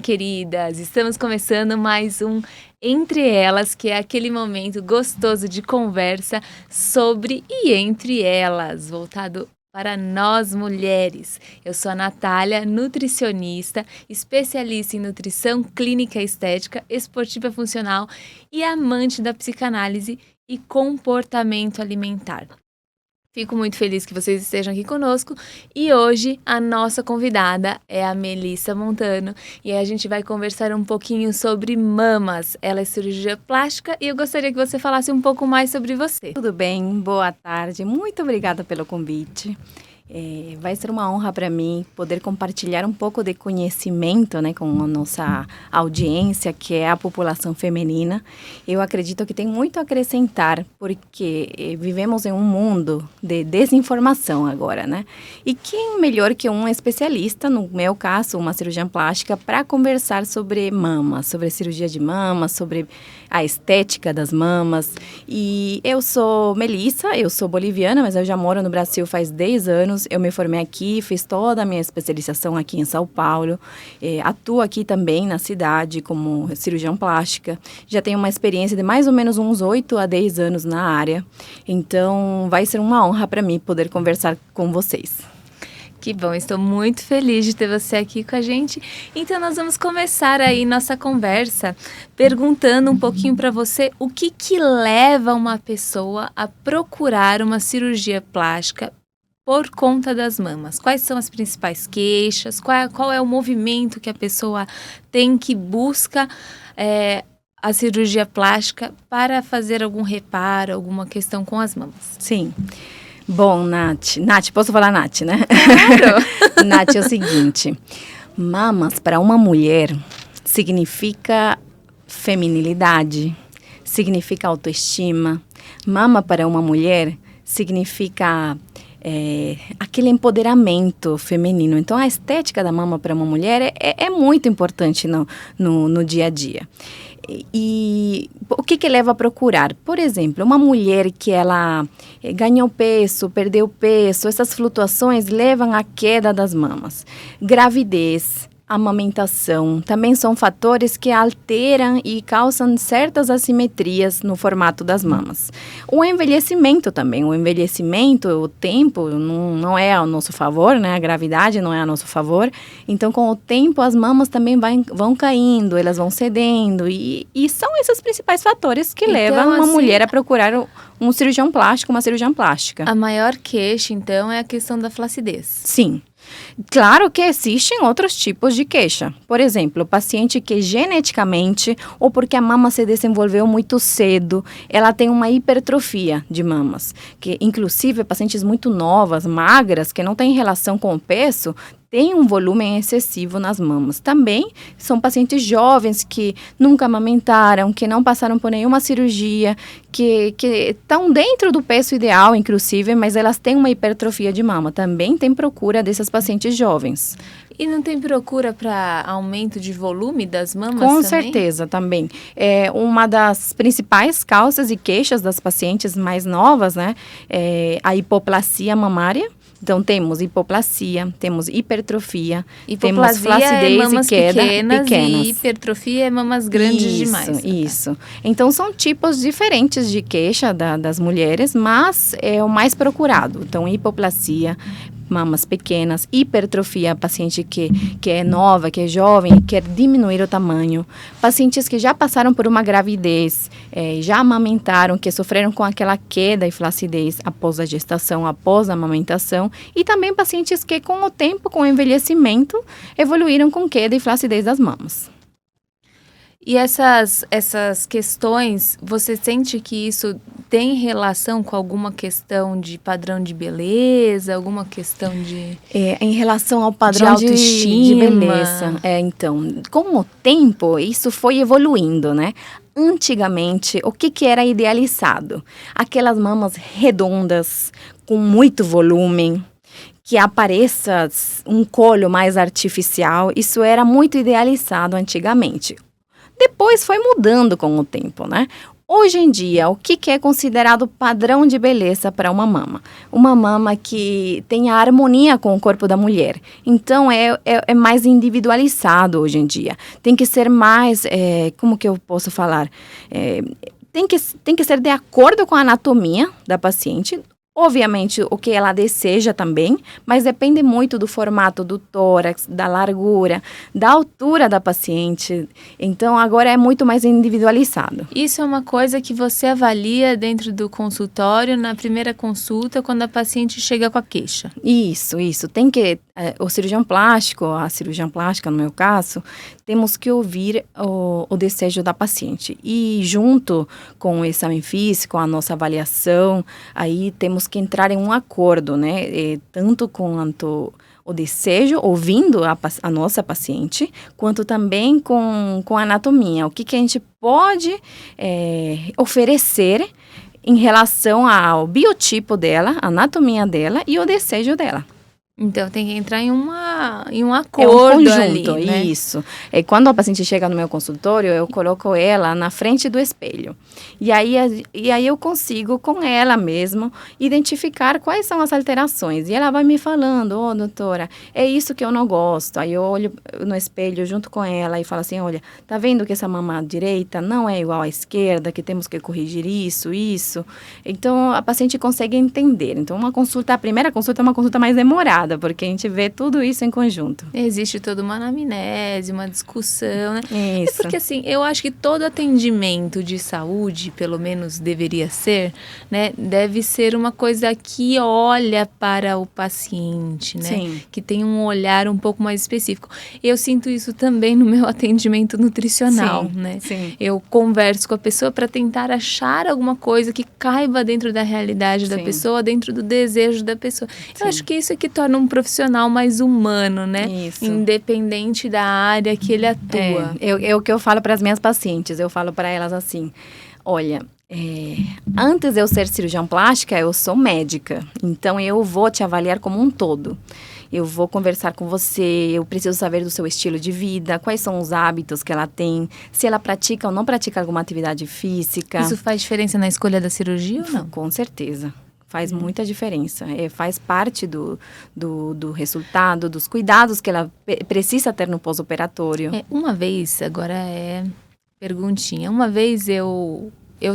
queridas! Estamos começando mais um Entre Elas, que é aquele momento gostoso de conversa sobre e entre elas, voltado para nós mulheres. Eu sou a Natália, nutricionista, especialista em nutrição clínica e estética, esportiva funcional e amante da psicanálise e comportamento alimentar. Fico muito feliz que vocês estejam aqui conosco e hoje a nossa convidada é a Melissa Montano e a gente vai conversar um pouquinho sobre mamas. Ela é cirurgia plástica e eu gostaria que você falasse um pouco mais sobre você. Tudo bem, boa tarde, muito obrigada pelo convite. Vai ser uma honra para mim poder compartilhar um pouco de conhecimento, né, com a nossa audiência, que é a população feminina. Eu acredito que tem muito a acrescentar, porque vivemos em um mundo de desinformação agora, né? E quem melhor que um especialista, no meu caso, uma cirurgiã plástica, para conversar sobre mamas, sobre cirurgia de mamas, sobre a estética das mamas. E eu sou Melissa, eu sou boliviana, mas eu já moro no Brasil faz 10 anos. Eu me formei aqui, fiz toda a minha especialização aqui em São Paulo. Atuo aqui também na cidade como cirurgiã plástica. Já tenho uma experiência de mais ou menos uns 8 a 10 anos na área. Então, vai ser uma honra para mim poder conversar com vocês. Que bom, estou muito feliz de ter você aqui com a gente. Então, nós vamos começar aí nossa conversa perguntando um pouquinho para você o que leva uma pessoa a procurar uma cirurgia plástica por conta das mamas. Quais são as principais queixas? Qual é o movimento que a pessoa tem que busca a cirurgia plástica para fazer algum reparo, alguma questão com as mamas? Sim. Bom, Nath, posso falar Nath, né? Claro! Nath, é o seguinte, mamas para uma mulher significa feminilidade, significa autoestima. Mama para uma mulher significa aquele empoderamento feminino. Então, a estética da mama para uma mulher é muito importante no dia a dia. E o que leva a procurar? Por exemplo, uma mulher que ela ganhou peso, perdeu peso, essas flutuações levam à queda das mamas. Gravidez, amamentação, também são fatores que alteram e causam certas assimetrias no formato das mamas. O envelhecimento também, o tempo não é ao nosso favor, né? A gravidade não é a nosso favor. Então, com o tempo, as mamas também vão caindo, elas vão cedendo e são esses principais fatores que levam uma mulher a procurar um cirurgião plástico, uma cirurgiã plástica. A maior queixa, então, é a questão da flacidez. Sim. Claro que existem outros tipos de queixa. Por exemplo, o paciente que geneticamente ou porque a mama se desenvolveu muito cedo, ela tem uma hipertrofia de mamas. Que, inclusive, pacientes muito novas, magras, que não têm relação com o peso, tem um volume excessivo nas mamas. Também são pacientes jovens que nunca amamentaram, que não passaram por nenhuma cirurgia, que estão dentro do peso ideal, inclusive, mas elas têm uma hipertrofia de mama. Também tem procura desses pacientes jovens. E não tem procura para aumento de volume das mamas também? Com também? certeza, também. É uma das principais causas e queixas das pacientes mais novas, né? É a hipoplasia mamária. Então, temos hipoplasia, temos hipertrofia, temos flacidez mamas e queda pequenas. E hipertrofia é mamas grandes demais. Isso. Então, são tipos diferentes de queixa das mulheres, mas é o mais procurado. Então, hipoplasia, mamas pequenas, hipertrofia, paciente que é nova, que é jovem, quer diminuir o tamanho. Pacientes que já passaram por uma gravidez, já amamentaram, que sofreram com aquela queda e flacidez após a gestação, após a amamentação. E também pacientes que, com o tempo, com o envelhecimento, evoluíram com queda e flacidez das mamas. E essas questões, você sente que isso tem relação com alguma questão de padrão de beleza, alguma questão de... em relação ao padrão de beleza. Então, com o tempo, isso foi evoluindo, né? Antigamente, o que era idealizado? Aquelas mamas redondas, com muito volume, que apareça um colo mais artificial, isso era muito idealizado antigamente. Depois foi mudando com o tempo, né? Hoje em dia, o que é considerado padrão de beleza para uma mama? Uma mama que tenha harmonia com o corpo da mulher. Então, é mais individualizado hoje em dia. Tem que ser mais, como que eu posso falar? Tem que ser de acordo com a anatomia da paciente. Obviamente, o que ela deseja também, mas depende muito do formato do tórax, da largura, da altura da paciente. Então, agora é muito mais individualizado. Isso é uma coisa que você avalia dentro do consultório, na primeira consulta, quando a paciente chega com a queixa. Isso. Tem que... o cirurgião plástico, a cirurgiã plástica, no meu caso, temos que ouvir o desejo da paciente. E junto com o exame físico, a nossa avaliação, aí temos que entrar em um acordo, né? Tanto quanto o desejo, ouvindo a nossa paciente, quanto também com a anatomia. O que a gente pode oferecer em relação ao biotipo dela, a anatomia dela e o desejo dela. Então, tem que entrar em um acordo conjunto, ali, né? Isso. Quando a paciente chega no meu consultório, eu coloco ela na frente do espelho. E aí eu consigo, com ela mesmo, identificar quais são as alterações. E ela vai me falando, doutora, é isso que eu não gosto. Aí eu olho no espelho junto com ela e falo assim, olha, tá vendo que essa mama direita não é igual à esquerda, que temos que corrigir isso. Então, a paciente consegue entender. Então, a primeira consulta é uma consulta mais demorada, porque a gente vê tudo isso em conjunto. Existe toda uma anamnese, uma discussão, né? Isso. Porque assim, eu acho que todo atendimento de saúde, pelo menos deveria ser, né? Deve ser uma coisa que olha para o paciente, né? Sim. Que tem um olhar um pouco mais específico. Eu sinto isso também no meu atendimento nutricional, né? Sim. Eu converso com a pessoa para tentar achar alguma coisa que caiba dentro da realidade da pessoa, dentro do desejo da pessoa. Eu acho que isso é que torna um profissional mais humano, né? Isso. Independente da área que ele atua. É o que eu falo para as minhas pacientes. Eu falo para elas assim, olha, antes de eu ser cirurgiã plástica, eu sou médica. Então, eu vou te avaliar como um todo. Eu vou conversar com você, eu preciso saber do seu estilo de vida, quais são os hábitos que ela tem, se ela pratica ou não pratica alguma atividade física. Isso faz diferença na escolha da cirurgia ou não? Com certeza. Faz muita diferença. Faz parte do resultado, dos cuidados que ela precisa ter no pós-operatório. Uma vez, agora perguntinha, uma vez eu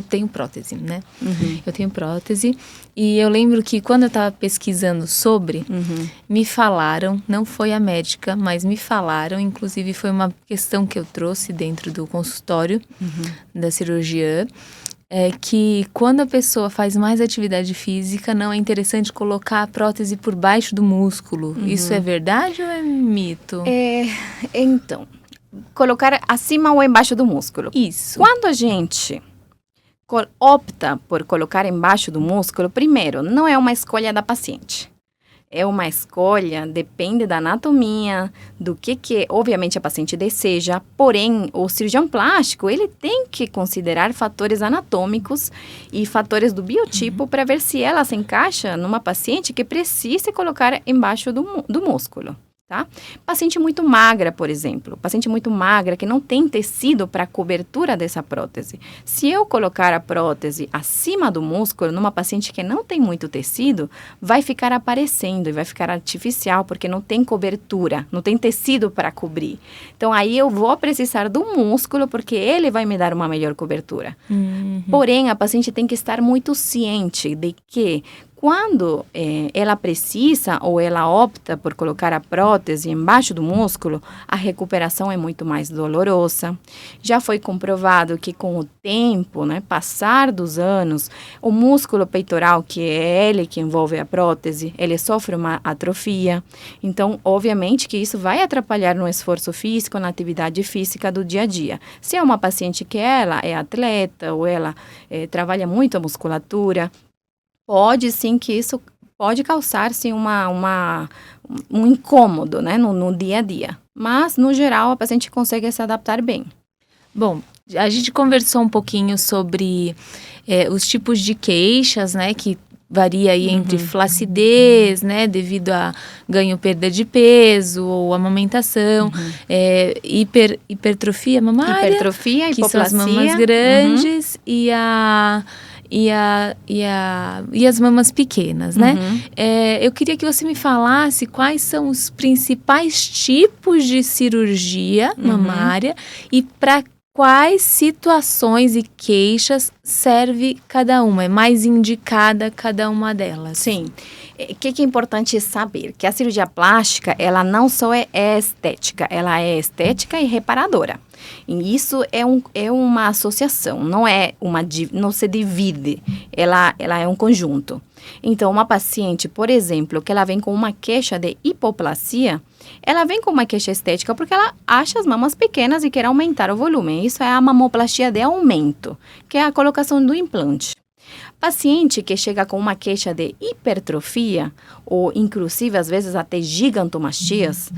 tenho prótese, né? Uhum. Eu tenho prótese e eu lembro que quando eu estava pesquisando sobre, me falaram, não foi a médica, mas me falaram, inclusive foi uma questão que eu trouxe dentro do consultório da cirurgiã, que quando a pessoa faz mais atividade física, não é interessante colocar a prótese por baixo do músculo. Isso é verdade ou é mito? Então, colocar acima ou embaixo do músculo. Isso. Quando a gente opta por colocar embaixo do músculo, primeiro, não é uma escolha da paciente. É uma escolha, depende da anatomia, do que obviamente a paciente deseja, porém o cirurgião plástico, ele tem que considerar fatores anatômicos e fatores do biotipo para ver se ela se encaixa numa paciente que precise colocar embaixo do músculo. Tá? Paciente muito magra, por exemplo, paciente muito magra que não tem tecido para cobertura dessa prótese. Se eu colocar a prótese acima do músculo, numa paciente que não tem muito tecido, vai ficar aparecendo e vai ficar artificial, porque não tem cobertura, não tem tecido para cobrir. Então, aí eu vou precisar do músculo, porque ele vai me dar uma melhor cobertura. Porém, a paciente tem que estar muito ciente de que quando ela precisa ou ela opta por colocar a prótese embaixo do músculo, a recuperação é muito mais dolorosa. Já foi comprovado que com o tempo, né, passar dos anos, o músculo peitoral, que é ele que envolve a prótese, ele sofre uma atrofia. Então, obviamente que isso vai atrapalhar no esforço físico, na atividade física do dia a dia. Se é uma paciente que ela é atleta ou ela trabalha muito a musculatura, pode sim que isso pode causar sim um incômodo, né, no dia a dia. Mas, no geral, a paciente consegue se adaptar bem. Bom, a gente conversou um pouquinho sobre os tipos de queixas, né, que varia aí entre flacidez, né, devido a ganho ou perda de peso, ou amamentação, hipertrofia mamária, Hipertrofia, que são as hipoplasia. mamas grandes, e as mamas pequenas, né? Eu queria que você me falasse quais são os principais tipos de cirurgia mamária e para quais situações e queixas serve cada uma, é mais indicada cada uma delas. Sim. O que é importante saber? Que a cirurgia plástica, ela não só é estética, ela é estética e reparadora. E isso é uma associação, não se divide, ela é um conjunto. Então, uma paciente, por exemplo, que ela vem com uma queixa de hipoplasia, ela vem com uma queixa estética porque ela acha as mamas pequenas e quer aumentar o volume. Isso é a mamoplastia de aumento, que é a colocação do implante. Paciente que chega com uma queixa de hipertrofia, ou inclusive às vezes até gigantomastias,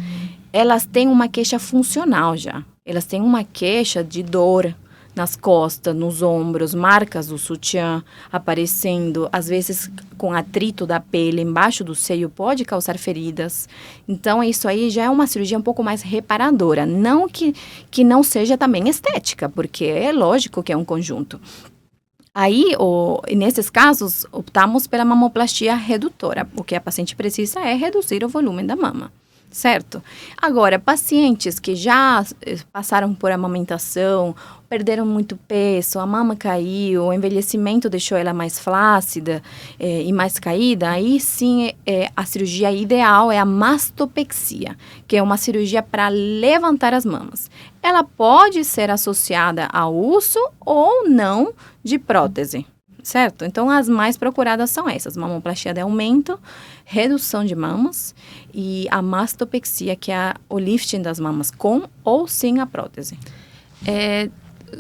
elas têm uma queixa funcional já. Elas têm uma queixa de dor nas costas, nos ombros, marcas do sutiã aparecendo, às vezes com atrito da pele embaixo do seio pode causar feridas. Então, isso aí já é uma cirurgia um pouco mais reparadora. Não que não seja também estética, porque é lógico que é um conjunto. Aí, nesses casos, optamos pela mamoplastia redutora. O que a paciente precisa é reduzir o volume da mama, certo? Agora, pacientes que já passaram por amamentação, perderam muito peso, a mama caiu, o envelhecimento deixou ela mais flácida e mais caída, aí sim a cirurgia ideal é a mastopexia, que é uma cirurgia para levantar as mamas. Ela pode ser associada ao uso ou não de prótese, certo? Então, as mais procuradas são essas: mamoplastia de aumento, redução de mamas e a mastopexia, que é o lifting das mamas com ou sem a prótese.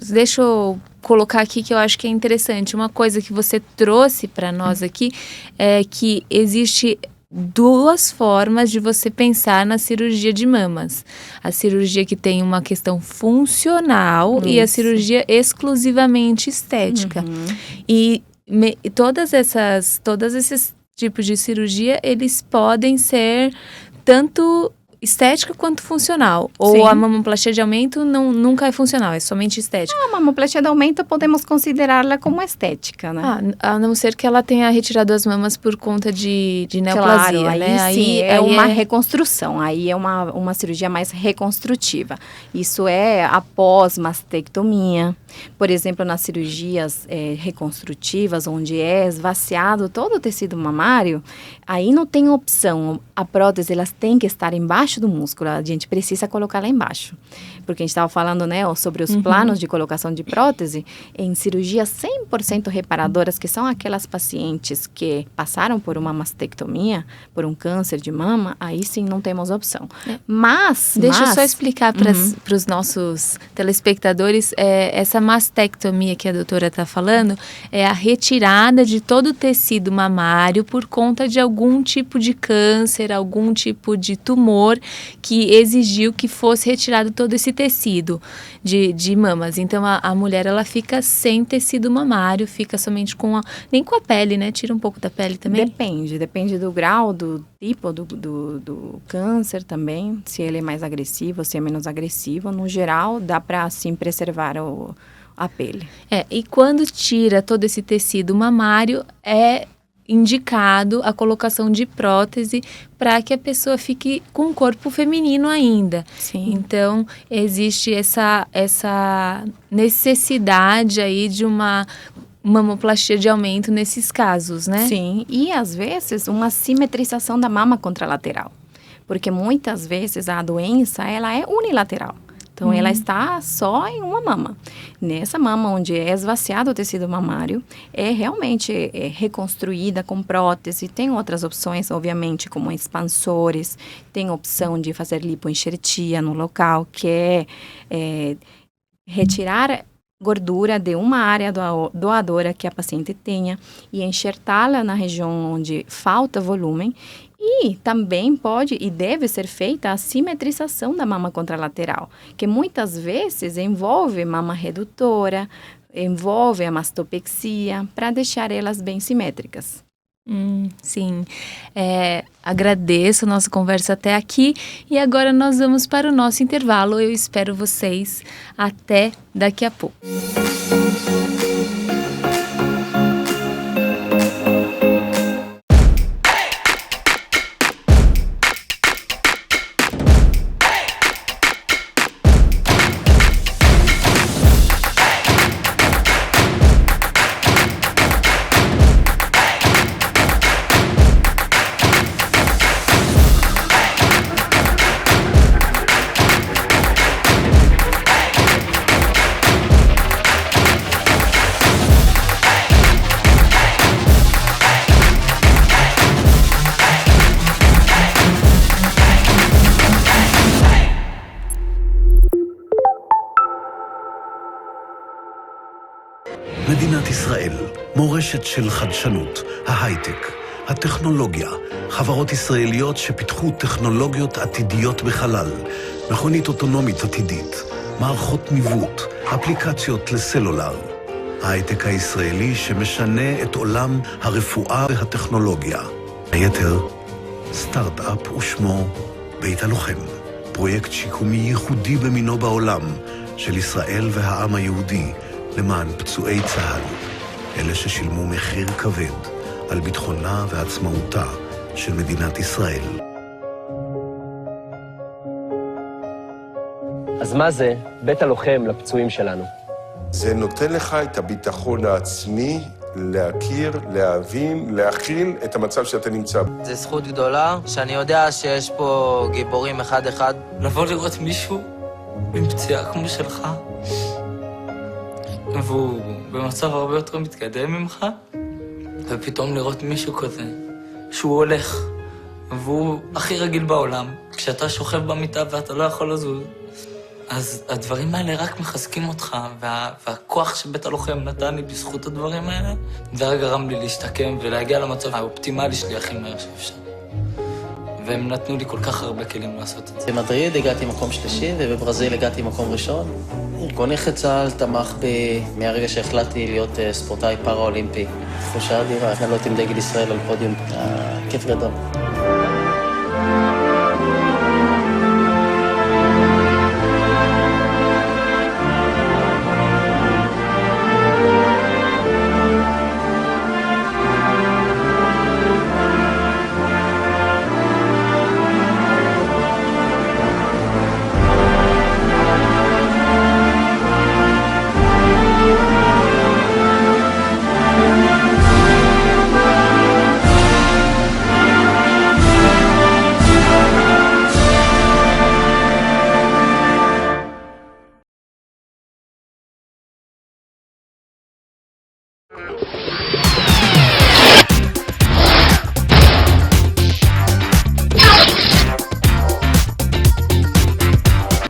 Deixa eu colocar aqui que eu acho que é interessante. Uma coisa que você trouxe para nós aqui é que existe duas formas de você pensar na cirurgia de mamas. A cirurgia que tem uma questão funcional e a cirurgia exclusivamente estética. E todos esses tipos de cirurgia, eles podem ser tanto estética quanto funcional. Ou Sim. a mamoplastia de aumento nunca é funcional, é somente estética. A mamoplastia de aumento podemos considerá-la como estética, né? A não ser que ela tenha retirado as mamas por conta de neoplasia, claro, aí né? sim, é uma reconstrução, aí é uma cirurgia mais reconstrutiva. Isso é após mastectomia. Por exemplo, nas cirurgias reconstrutivas, onde é esvaziado todo o tecido mamário, aí não tem opção. A prótese, elas têm que estar embaixo do músculo, a gente precisa colocar lá embaixo. Porque a gente estava falando, né, sobre os planos de colocação de prótese, em cirurgias 100% reparadoras, que são aquelas pacientes que passaram por uma mastectomia, por um câncer de mama, aí sim não temos opção. Deixa eu só explicar para os nossos telespectadores, essa mastectomia que a doutora está falando é a retirada de todo o tecido mamário por conta de algum tipo de câncer, algum tipo de tumor que exigiu que fosse retirado todo esse tecido de mamas. Então, a mulher, ela fica sem tecido mamário, fica somente nem com a pele, né? Tira um pouco da pele também? Depende do grau, do tipo do câncer também, se ele é mais agressivo, se é menos agressivo. No geral, dá para, assim, preservar a pele. E quando tira todo esse tecido mamário, é indicado a colocação de prótese para que a pessoa fique com um corpo feminino ainda. Sim. Então, existe essa necessidade aí de uma mamoplastia de aumento nesses casos, né? Sim, e às vezes uma simetrização da mama contralateral, porque muitas vezes a doença, ela é unilateral. Então, ela está só em uma mama. Nessa mama, onde é esvaziado o tecido mamário, é realmente reconstruída com prótese. Tem outras opções, obviamente, como expansores. Tem opção de fazer lipoenxertia no local, que é retirar gordura de uma área doadora que a paciente tenha e enxertá-la na região onde falta volume. E também pode e deve ser feita a simetrização da mama contralateral, que muitas vezes envolve mama redutora, envolve a mastopexia, para deixar elas bem simétricas. Sim. Agradeço a nossa conversa até aqui e agora nós vamos para o nosso intervalo. Eu espero vocês até daqui a pouco. מדינת ישראל, מורשת של חדשנות, ההייטק, הטכנולוגיה, חברות ישראליות שפיתחו טכנולוגיות עתידיות בחלל, מכונית אוטונומית עתידית, מערכות ניווט, אפליקציות לסלולר. ההייטק הישראלי שמשנה את עולם הרפואה והטכנולוגיה. היתר, סטארט-אפ ושמו בית הלוחם, פרויקט שיקומי ייחודי במינו בעולם של ישראל והעם היהודי, למען פצועי צה"ל, אלה ששילמו מחיר כבד על ביטחונה ועצמאותה של מדינת ישראל. אז מה זה בית הלוחם לפצועים שלנו? זה נותן לך את הביטחון העצמי להכיר, להבין, להכיל את המצב שאתה נמצא. זה זכות גדולה שאני יודע שיש פה גיבורים אחד-אחד. לבוא לראות מישהו עם פציעה כמו שלך, והוא במצב הרבה יותר מתקדם ממך, ופתאום לראות מישהו כזה, שהוא הולך, והוא הכי רגיל בעולם, כשאתה שוכב במיטה ואתה לא יכול לזוז, אז הדברים האלה רק מחזקים אותך, והכוח שבית הלוחם נתן לי בזכות הדברים האלה, זה רק גרם לי להשתקם ולהגיע למצב האופטימלי שלי הכי מהר שאפשר. והם נתנו לי כל כך הרבה כלים לעשות את זה. במדריד הגעתי מקום שלישי, ובברזיל הגעתי מקום ראשון. ארגון נכי צה"ל תמך בי מהרגע שהחלטתי להיות ספורטאי פארה-אולימפי. תחושה אדירה, לעלות עם דגל ישראל על פודיום. כיף גדול.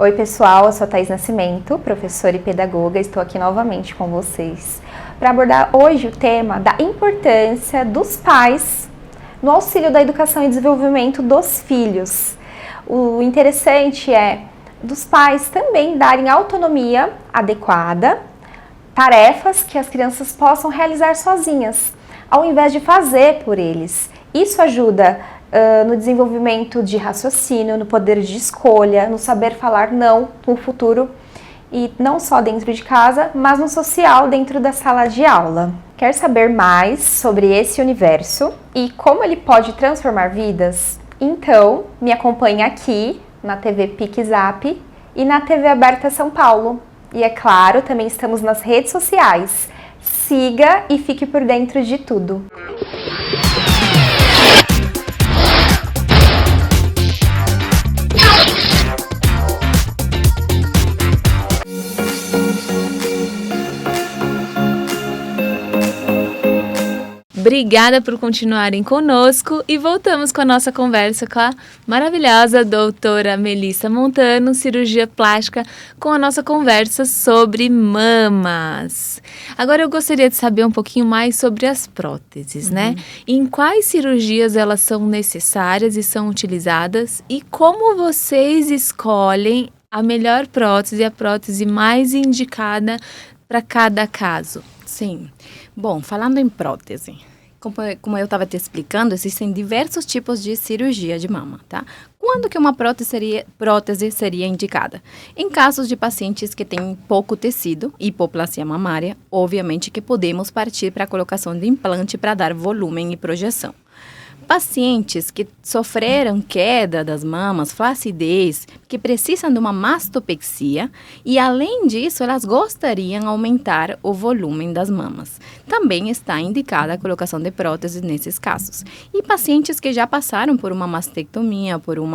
Oi pessoal, eu sou a Thaís Nascimento, professora e pedagoga, estou aqui novamente com vocês para abordar hoje o tema da importância dos pais no auxílio da educação e desenvolvimento dos filhos. O interessante é dos pais também darem autonomia adequada, tarefas que as crianças possam realizar sozinhas, ao invés de fazer por eles. Isso ajuda no desenvolvimento de raciocínio, no poder de escolha, no saber falar não no futuro, e não só dentro de casa, mas no social, dentro da sala de aula. Quer saber mais sobre esse universo e como ele pode transformar vidas? Então, me acompanhe aqui na TV Pique Zap e na TV Aberta São Paulo. E é claro, também estamos nas redes sociais. Siga e fique por dentro de tudo. Obrigada por continuarem conosco e voltamos com a nossa conversa com a maravilhosa doutora Melissa Montano, cirurgia plástica, com a nossa conversa sobre mamas. Agora eu gostaria de saber um pouquinho mais sobre as próteses, né? Em quais cirurgias elas são necessárias e são utilizadas e como vocês escolhem a melhor prótese, a prótese mais indicada para cada caso? Sim. Bom, falando em prótese, Como eu estava te explicando, existem diversos tipos de cirurgia de mama, tá? Quando que uma prótese seria indicada? Em casos de pacientes que têm pouco tecido, hipoplasia mamária, obviamente que podemos partir para a colocação de implante para dar volume e projeção. Pacientes que sofreram queda das mamas, flacidez, que precisam de uma mastopexia e, além disso, elas gostariam de aumentar o volume das mamas. Também está indicada a colocação de próteses nesses casos. E pacientes que já passaram por uma mastectomia, por um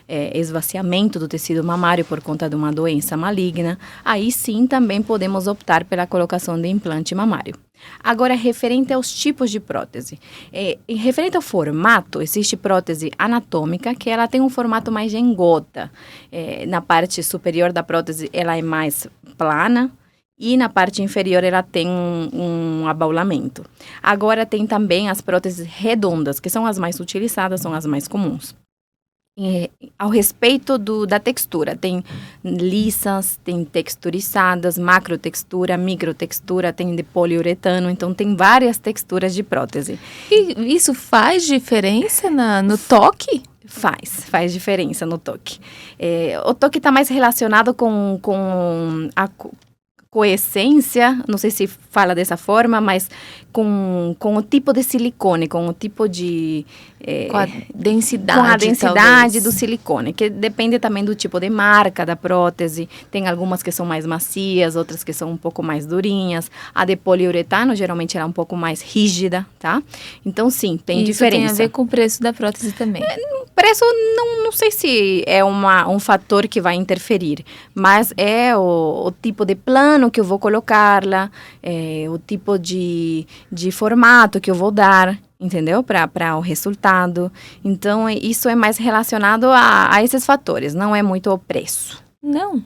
esvaziamento do tecido mamário por conta de uma doença maligna, aí sim também podemos optar pela colocação de implante mamário. Agora, referente aos tipos de prótese. Referente ao formato, existe prótese anatômica, que ela tem um formato mais em gota. Na parte superior da prótese, ela é mais plana, e na parte inferior ela tem um abaulamento. Agora, tem também as próteses redondas, que são as mais utilizadas, são as mais comuns. Ao respeito da textura, tem lisas, tem texturizadas, macrotextura, microtextura, tem de poliuretano, então tem várias texturas de prótese. E isso faz diferença no toque? Faz diferença no toque. O toque está mais relacionado com a coessência, não sei se fala dessa forma, mas com o tipo de silicone, com o tipo de... com a densidade, com a densidade talvez, do silicone, que depende também do tipo de marca da prótese. Tem algumas que são mais macias, outras que são um pouco mais durinhas. A de poliuretano, geralmente, ela é um pouco mais rígida, tá? Então, sim, tem diferença. Isso tem a ver com o preço da prótese também. O preço, não sei se é um fator que vai interferir, mas é o tipo de plano que eu vou colocá-la, o tipo de formato que eu vou dar, entendeu? Para o resultado. Então, isso é mais relacionado a esses fatores, não é muito o preço. Não,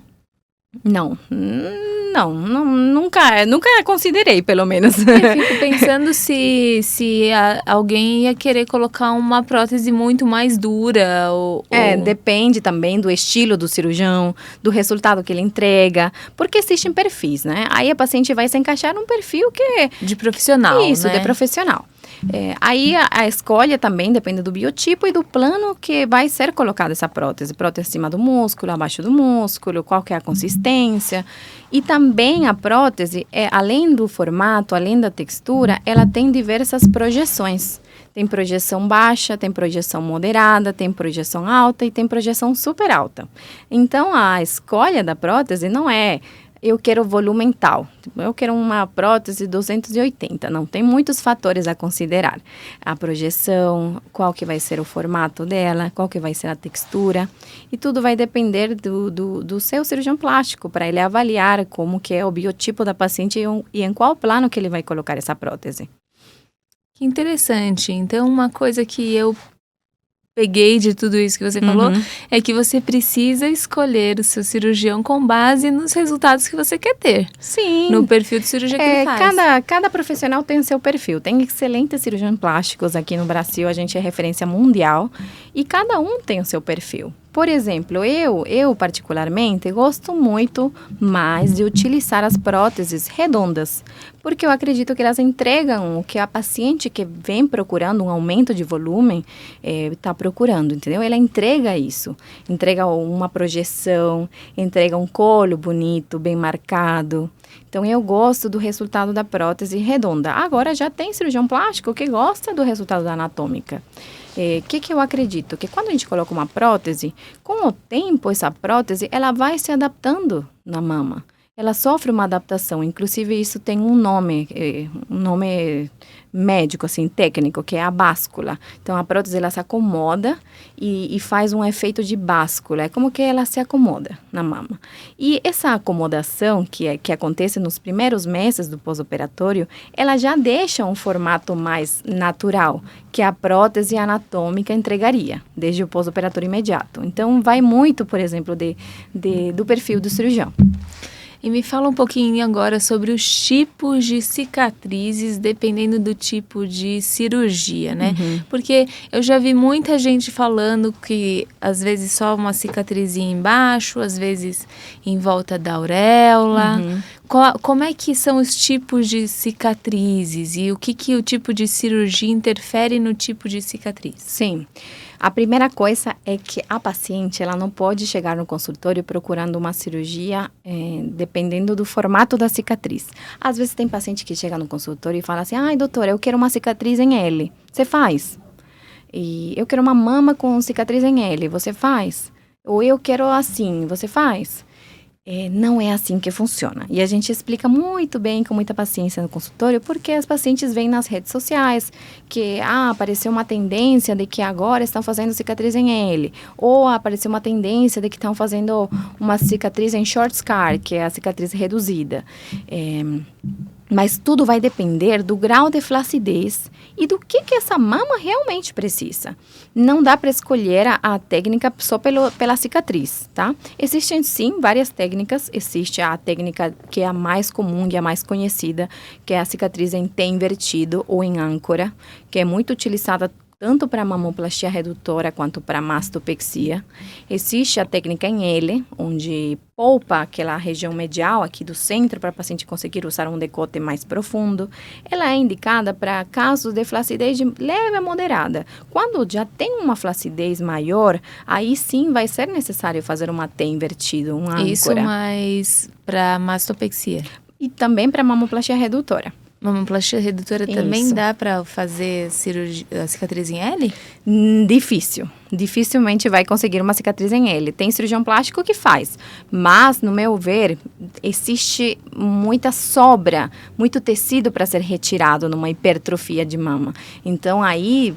nunca considerei, pelo menos. Eu fico pensando se alguém ia querer colocar uma prótese muito mais dura. Depende também do estilo do cirurgião, do resultado que ele entrega, porque existem perfis, né? Aí a paciente vai se encaixar num perfil que... de profissional, Isso, né? de profissional. Aí a escolha também depende do biotipo e do plano que vai ser colocada essa prótese. Prótese acima do músculo, abaixo do músculo, qual que é a consistência. E também a prótese, além do formato, além da textura, ela tem diversas projeções. Tem projeção baixa, tem projeção moderada, tem projeção alta e tem projeção super alta. Então, a escolha da prótese não é... eu quero volume tal, eu quero uma prótese 280, não, tem muitos fatores a considerar. A projeção, qual que vai ser o formato dela, qual que vai ser a textura, e tudo vai depender do seu cirurgião plástico, para ele avaliar como que é o biotipo da paciente e em qual plano que ele vai colocar essa prótese. Que interessante. Então, uma coisa que eu peguei de tudo isso que você falou, é que você precisa escolher o seu cirurgião com base nos resultados que você quer ter. Sim. No perfil de cirurgia que ele faz. Cada profissional tem o seu perfil. Tem excelentes cirurgiões plásticos aqui no Brasil, a gente é referência mundial, e cada um tem o seu perfil. Por exemplo, eu particularmente gosto muito mais de utilizar as próteses redondas, porque eu acredito que elas entregam o que a paciente que vem procurando um aumento de volume está procurando, entendeu? Ela entrega isso, entrega uma projeção, entrega um colo bonito, bem marcado. Então, eu gosto do resultado da prótese redonda. Agora, já tem cirurgião plástico que gosta do resultado da anatômica. Que eu acredito? Que quando a gente coloca uma prótese, com o tempo, essa prótese, ela vai se adaptando na mama. Ela sofre uma adaptação, inclusive isso tem um nome médico, assim, técnico, que é a báscula. Então, a prótese, ela se acomoda e faz um efeito de báscula. É como que ela se acomoda na mama. E essa acomodação que acontece nos primeiros meses do pós-operatório, ela já deixa um formato mais natural, que a prótese anatômica entregaria, desde o pós-operatório imediato. Então, vai muito, por exemplo, do perfil do cirurgião. E me fala um pouquinho agora sobre os tipos de cicatrizes, dependendo do tipo de cirurgia, né? Porque eu já vi muita gente falando que às vezes só uma cicatrizinha embaixo, às vezes em volta da auréola. Como é que são os tipos de cicatrizes e o que o tipo de cirurgia interfere no tipo de cicatriz? Sim. A primeira coisa é que a paciente ela não pode chegar no consultório procurando uma cirurgia dependendo do formato da cicatriz. Às vezes tem paciente que chega no consultório e fala assim, ai doutora, eu quero uma cicatriz em L, você faz? E eu quero uma mama com cicatriz em L, você faz? Ou eu quero assim, você faz? Não é assim que funciona. E a gente explica muito bem, com muita paciência no consultório, porque as pacientes veem nas redes sociais que apareceu uma tendência de que agora estão fazendo cicatriz em L, ou apareceu uma tendência de que estão fazendo uma cicatriz em short scar, que é a cicatriz reduzida. Mas tudo vai depender do grau de flacidez e do que essa mama realmente precisa. Não dá para escolher a técnica só pela cicatriz, tá? Existem, sim, várias técnicas. Existe a técnica que é a mais comum e a mais conhecida, que é a cicatriz em T invertido ou em âncora, que é muito utilizada tanto para mamoplastia redutora quanto para mastopexia. Existe a técnica em L, onde poupa aquela região medial aqui do centro para o paciente conseguir usar um decote mais profundo. Ela é indicada para casos de flacidez de leve a moderada. Quando já tem uma flacidez maior, aí sim vai ser necessário fazer uma T invertido, um âncora. Isso mais para mastopexia. E também para mamoplastia redutora. Mamoplastia redutora também dá para fazer cicatriz em L? Difícil. Dificilmente vai conseguir uma cicatriz em L. Tem cirurgião plástico que faz, mas, no meu ver, existe muita sobra, muito tecido para ser retirado numa hipertrofia de mama. Então, aí,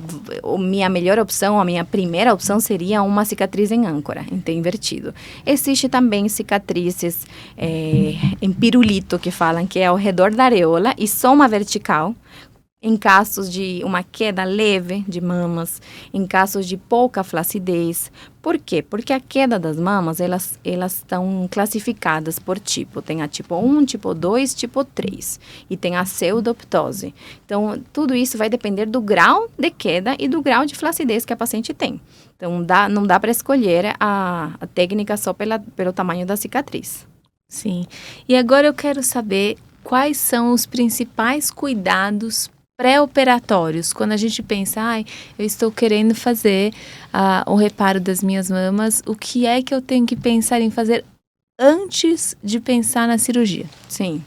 minha melhor opção, a minha primeira opção seria uma cicatriz em âncora, em T invertido. Existe também cicatrizes em pirulito, que falam que é ao redor da areola e só uma vertical, em casos de uma queda leve de mamas, em casos de pouca flacidez. Por quê? Porque a queda das mamas, elas estão classificadas por tipo. Tem a tipo 1, tipo 2, tipo 3. E tem a pseudoptose. Então, tudo isso vai depender do grau de queda e do grau de flacidez que a paciente tem. Então, não dá para escolher a técnica só pelo tamanho da cicatriz. Sim. E agora eu quero saber quais são os principais cuidados pré-operatórios, quando a gente pensa, eu estou querendo fazer o reparo das minhas mamas, o que é que eu tenho que pensar em fazer antes de pensar na cirurgia? Sim.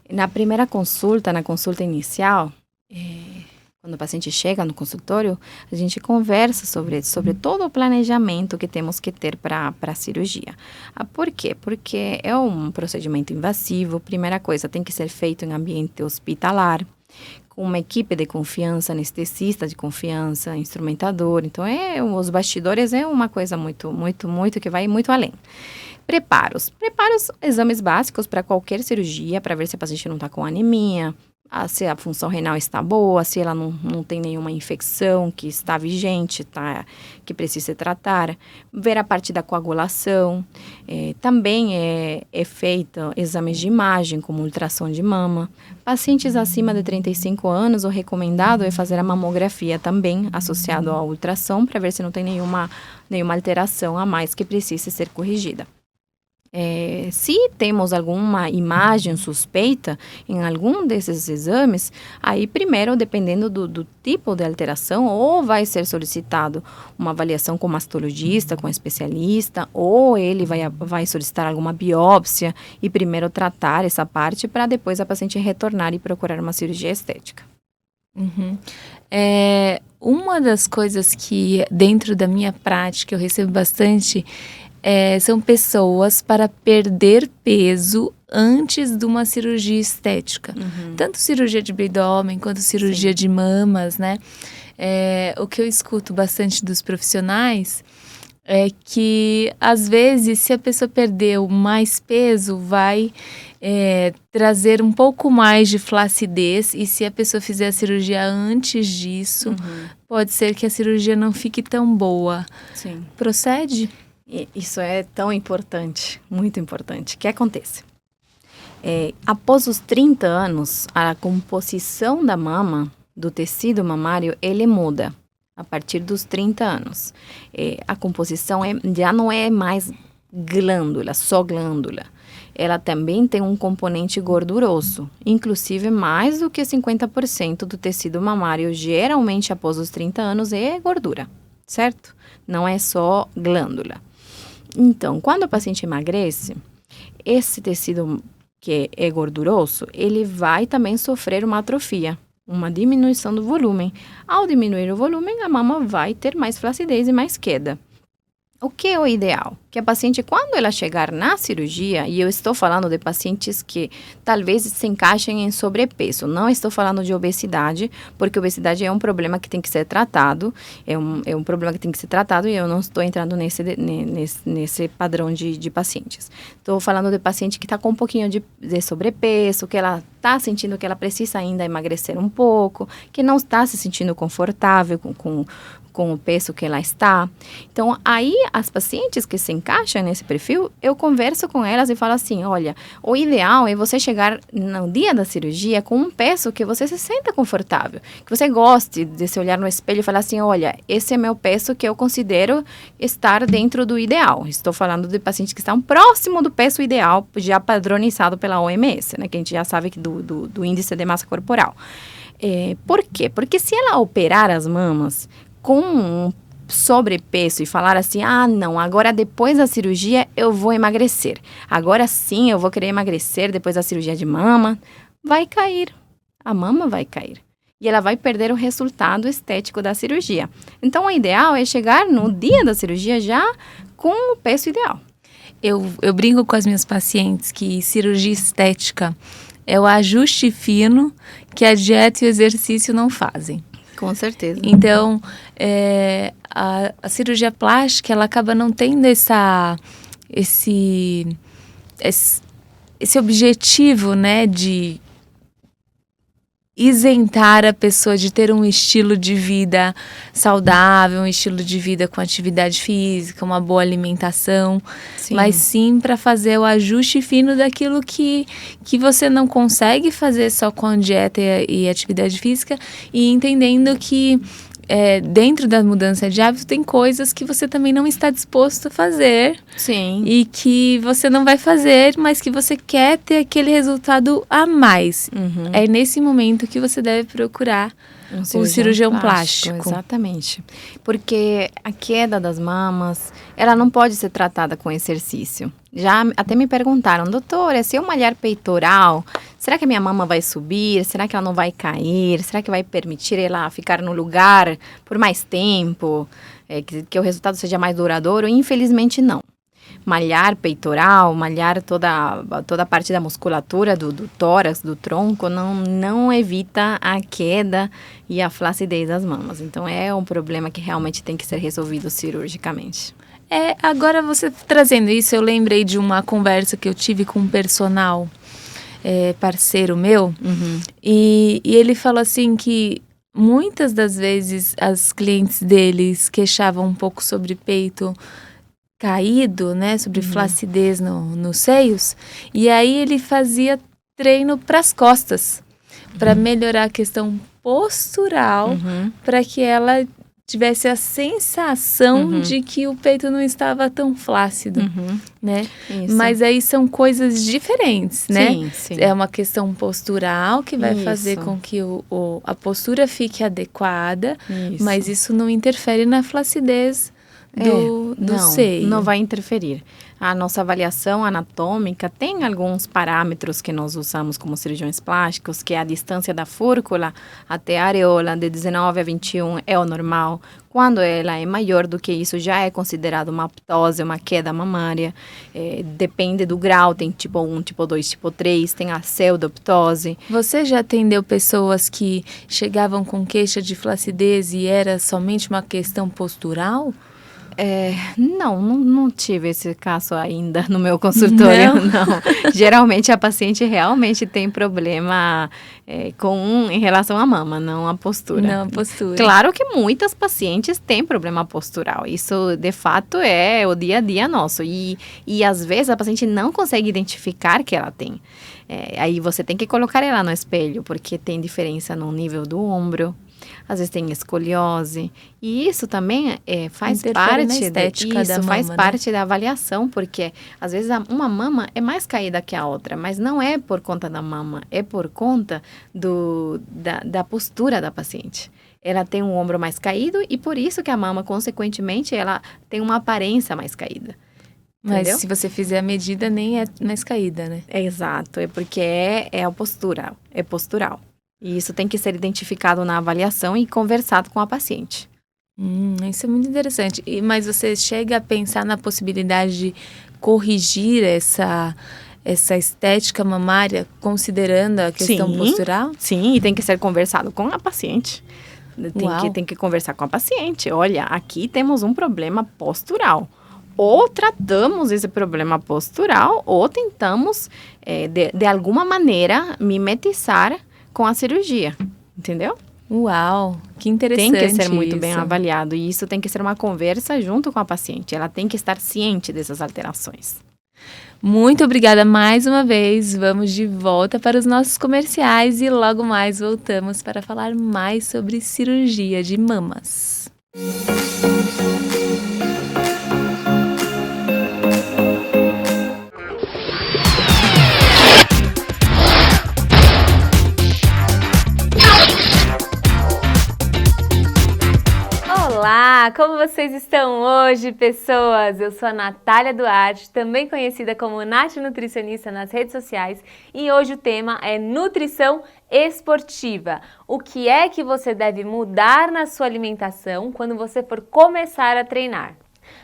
Na primeira consulta, na consulta inicial, quando o paciente chega no consultório, a gente conversa sobre todo o planejamento que temos que ter para a cirurgia. Por quê? Porque é um procedimento invasivo. Primeira coisa, tem que ser feito em ambiente hospitalar, com uma equipe de confiança, anestesista de confiança, instrumentador. Então, os bastidores é uma coisa muito, muito, muito que vai muito além. Preparos, exames básicos para qualquer cirurgia, para ver se a paciente não está com anemia, se a função renal está boa, se ela não tem nenhuma infecção que está vigente, que precisa tratar. Ver a parte da coagulação. Também é feito exames de imagem, como ultrassom de mama. Pacientes acima de 35 anos, o recomendado é fazer a mamografia também, associado ao ultrassom, para ver se não tem nenhuma alteração a mais que precise ser corrigida. Se temos alguma imagem suspeita em algum desses exames, aí primeiro, dependendo do tipo de alteração, ou vai ser solicitado uma avaliação com mastologista, com especialista, ou ele vai solicitar alguma biópsia e primeiro tratar essa parte para depois a paciente retornar e procurar uma cirurgia estética. Uhum. Uma das coisas que dentro da minha prática eu recebo bastante são pessoas para perder peso antes de uma cirurgia estética. Uhum. Tanto cirurgia de abdômen quanto cirurgia de mamas, né? O que eu escuto bastante dos profissionais é que, às vezes, se a pessoa perdeu mais peso, vai trazer um pouco mais de flacidez. E se a pessoa fizer a cirurgia antes disso, pode ser que a cirurgia não fique tão boa. Sim. Procede? Isso é tão importante, muito importante. O que acontece? Após os 30 anos, a composição da mama, do tecido mamário, ele muda. A partir dos 30 anos. A composição já não é mais glândula, só glândula. Ela também tem um componente gorduroso, inclusive mais do que 50% do tecido mamário, geralmente após os 30 anos, é gordura, certo? Não é só glândula. Então, quando o paciente emagrece, esse tecido que é gorduroso, ele vai também sofrer uma atrofia, uma diminuição do volume. Ao diminuir o volume, a mama vai ter mais flacidez e mais queda. O que é o ideal? Que a paciente, quando ela chegar na cirurgia, e eu estou falando de pacientes que talvez se encaixem em sobrepeso, não estou falando de obesidade, porque obesidade é um problema que tem que ser tratado, é um problema que tem que ser tratado e eu não estou entrando nesse padrão de pacientes. Estou falando de paciente que está com um pouquinho de sobrepeso, que ela está sentindo que ela precisa ainda emagrecer um pouco, que não está se sentindo confortável com o peso que ela está. Então, aí, as pacientes que se encaixam nesse perfil, eu converso com elas e falo assim, olha, o ideal é você chegar no dia da cirurgia com um peso que você se sinta confortável, que você goste de se olhar no espelho e falar assim, olha, esse é meu peso que eu considero estar dentro do ideal. Estou falando de pacientes que estão próximo do peso ideal, já padronizado pela OMS, né, que a gente já sabe que do índice de massa corporal. Por quê? Porque se ela operar as mamas com um sobrepeso e falar assim, não, agora depois da cirurgia eu vou emagrecer. Agora sim eu vou querer emagrecer depois da cirurgia de mama. Vai cair. A mama vai cair. E ela vai perder o resultado estético da cirurgia. Então, o ideal é chegar no dia da cirurgia já com o peso ideal. Eu brinco com as minhas pacientes que cirurgia estética é o ajuste fino que a dieta e o exercício não fazem. Com certeza. Então, a cirurgia plástica, ela acaba não tendo esse objetivo, né, de isentar a pessoa de ter um estilo de vida saudável, um estilo de vida com atividade física, uma boa alimentação, mas sim para fazer o ajuste fino daquilo que você não consegue fazer só com a dieta e atividade física, e entendendo que dentro da mudança de hábito tem coisas que você também não está disposto a fazer. Sim. E que você não vai fazer, mas que você quer ter aquele resultado a mais. Uhum. É nesse momento que você deve procurar um cirurgião plástico. Exatamente. Porque a queda das mamas, ela não pode ser tratada com exercício. Já até me perguntaram, doutora, se eu malhar peitoral, será que a minha mama vai subir? Será que ela não vai cair? Será que vai permitir ela ficar no lugar por mais tempo? Que o resultado seja mais duradouro? Infelizmente, não. Malhar peitoral, malhar toda a parte da musculatura do tórax, do tronco, não evita a queda e a flacidez das mamas. Então, é um problema que realmente tem que ser resolvido cirurgicamente. Agora você trazendo isso, eu lembrei de uma conversa que eu tive com um personal parceiro meu, e ele falou assim que muitas das vezes as clientes deles queixavam um pouco sobre peito caído, né, sobre flacidez nos seios, e aí ele fazia treino para as costas, para melhorar a questão postural, para que ela tivesse a sensação de que o peito não estava tão flácido, né? Isso. Mas aí são coisas diferentes, né? Sim. É uma questão postural que vai fazer com que a postura fique adequada, mas isso não interfere na flacidez do seio. Não vai interferir. A nossa avaliação anatômica tem alguns parâmetros que nós usamos como cirurgiões plásticos, que é a distância da fúrcula até a areola de 19 a 21 é o normal. Quando ela é maior do que isso, já é considerado uma ptose, uma queda mamária. Depende do grau, tem tipo 1, tipo 2, tipo 3, tem a pseudoptose. Você já atendeu pessoas que chegavam com queixa de flacidez e era somente uma questão postural? Não tive esse caso ainda no meu consultório, não. Geralmente a paciente realmente tem problema em relação à mama, não à postura. Não, a postura. Claro que muitas pacientes têm problema postural, isso de fato é o dia a dia nosso. E às vezes a paciente não consegue identificar que ela tem. Aí você tem que colocar ela no espelho, porque tem diferença no nível do ombro. Às vezes tem escoliose, e isso também faz parte parte da avaliação, porque às vezes uma mama é mais caída que a outra, mas não é por conta da mama, é por conta da postura da paciente. Ela tem um ombro mais caído e por isso que a mama, consequentemente, ela tem uma aparência mais caída. Mas entendeu? se você fizer a medida, nem é mais caída, né? Exato, é porque é a postura, é postural. E isso tem que ser identificado na avaliação e conversado com a paciente. Isso é muito interessante. Mas você chega a pensar na possibilidade de corrigir essa estética mamária, considerando a questão postural? Sim, e tem que ser conversado com a paciente. Tem que conversar com a paciente. Olha, aqui temos um problema postural. Ou tratamos esse problema postural, ou tentamos, de alguma maneira, mimetizar com a cirurgia, entendeu? Uau, que interessante. Tem que ser muito bem avaliado e isso tem que ser uma conversa junto com a paciente. Ela tem que estar ciente dessas alterações. Muito obrigada mais uma vez. Vamos de volta para os nossos comerciais e logo mais voltamos para falar mais sobre cirurgia de mamas. Olá, como vocês estão hoje, pessoas? Eu sou a Natália Duarte, também conhecida como Nath Nutricionista nas redes sociais, e hoje o tema é nutrição esportiva. O que é que você deve mudar na sua alimentação quando você for começar a treinar?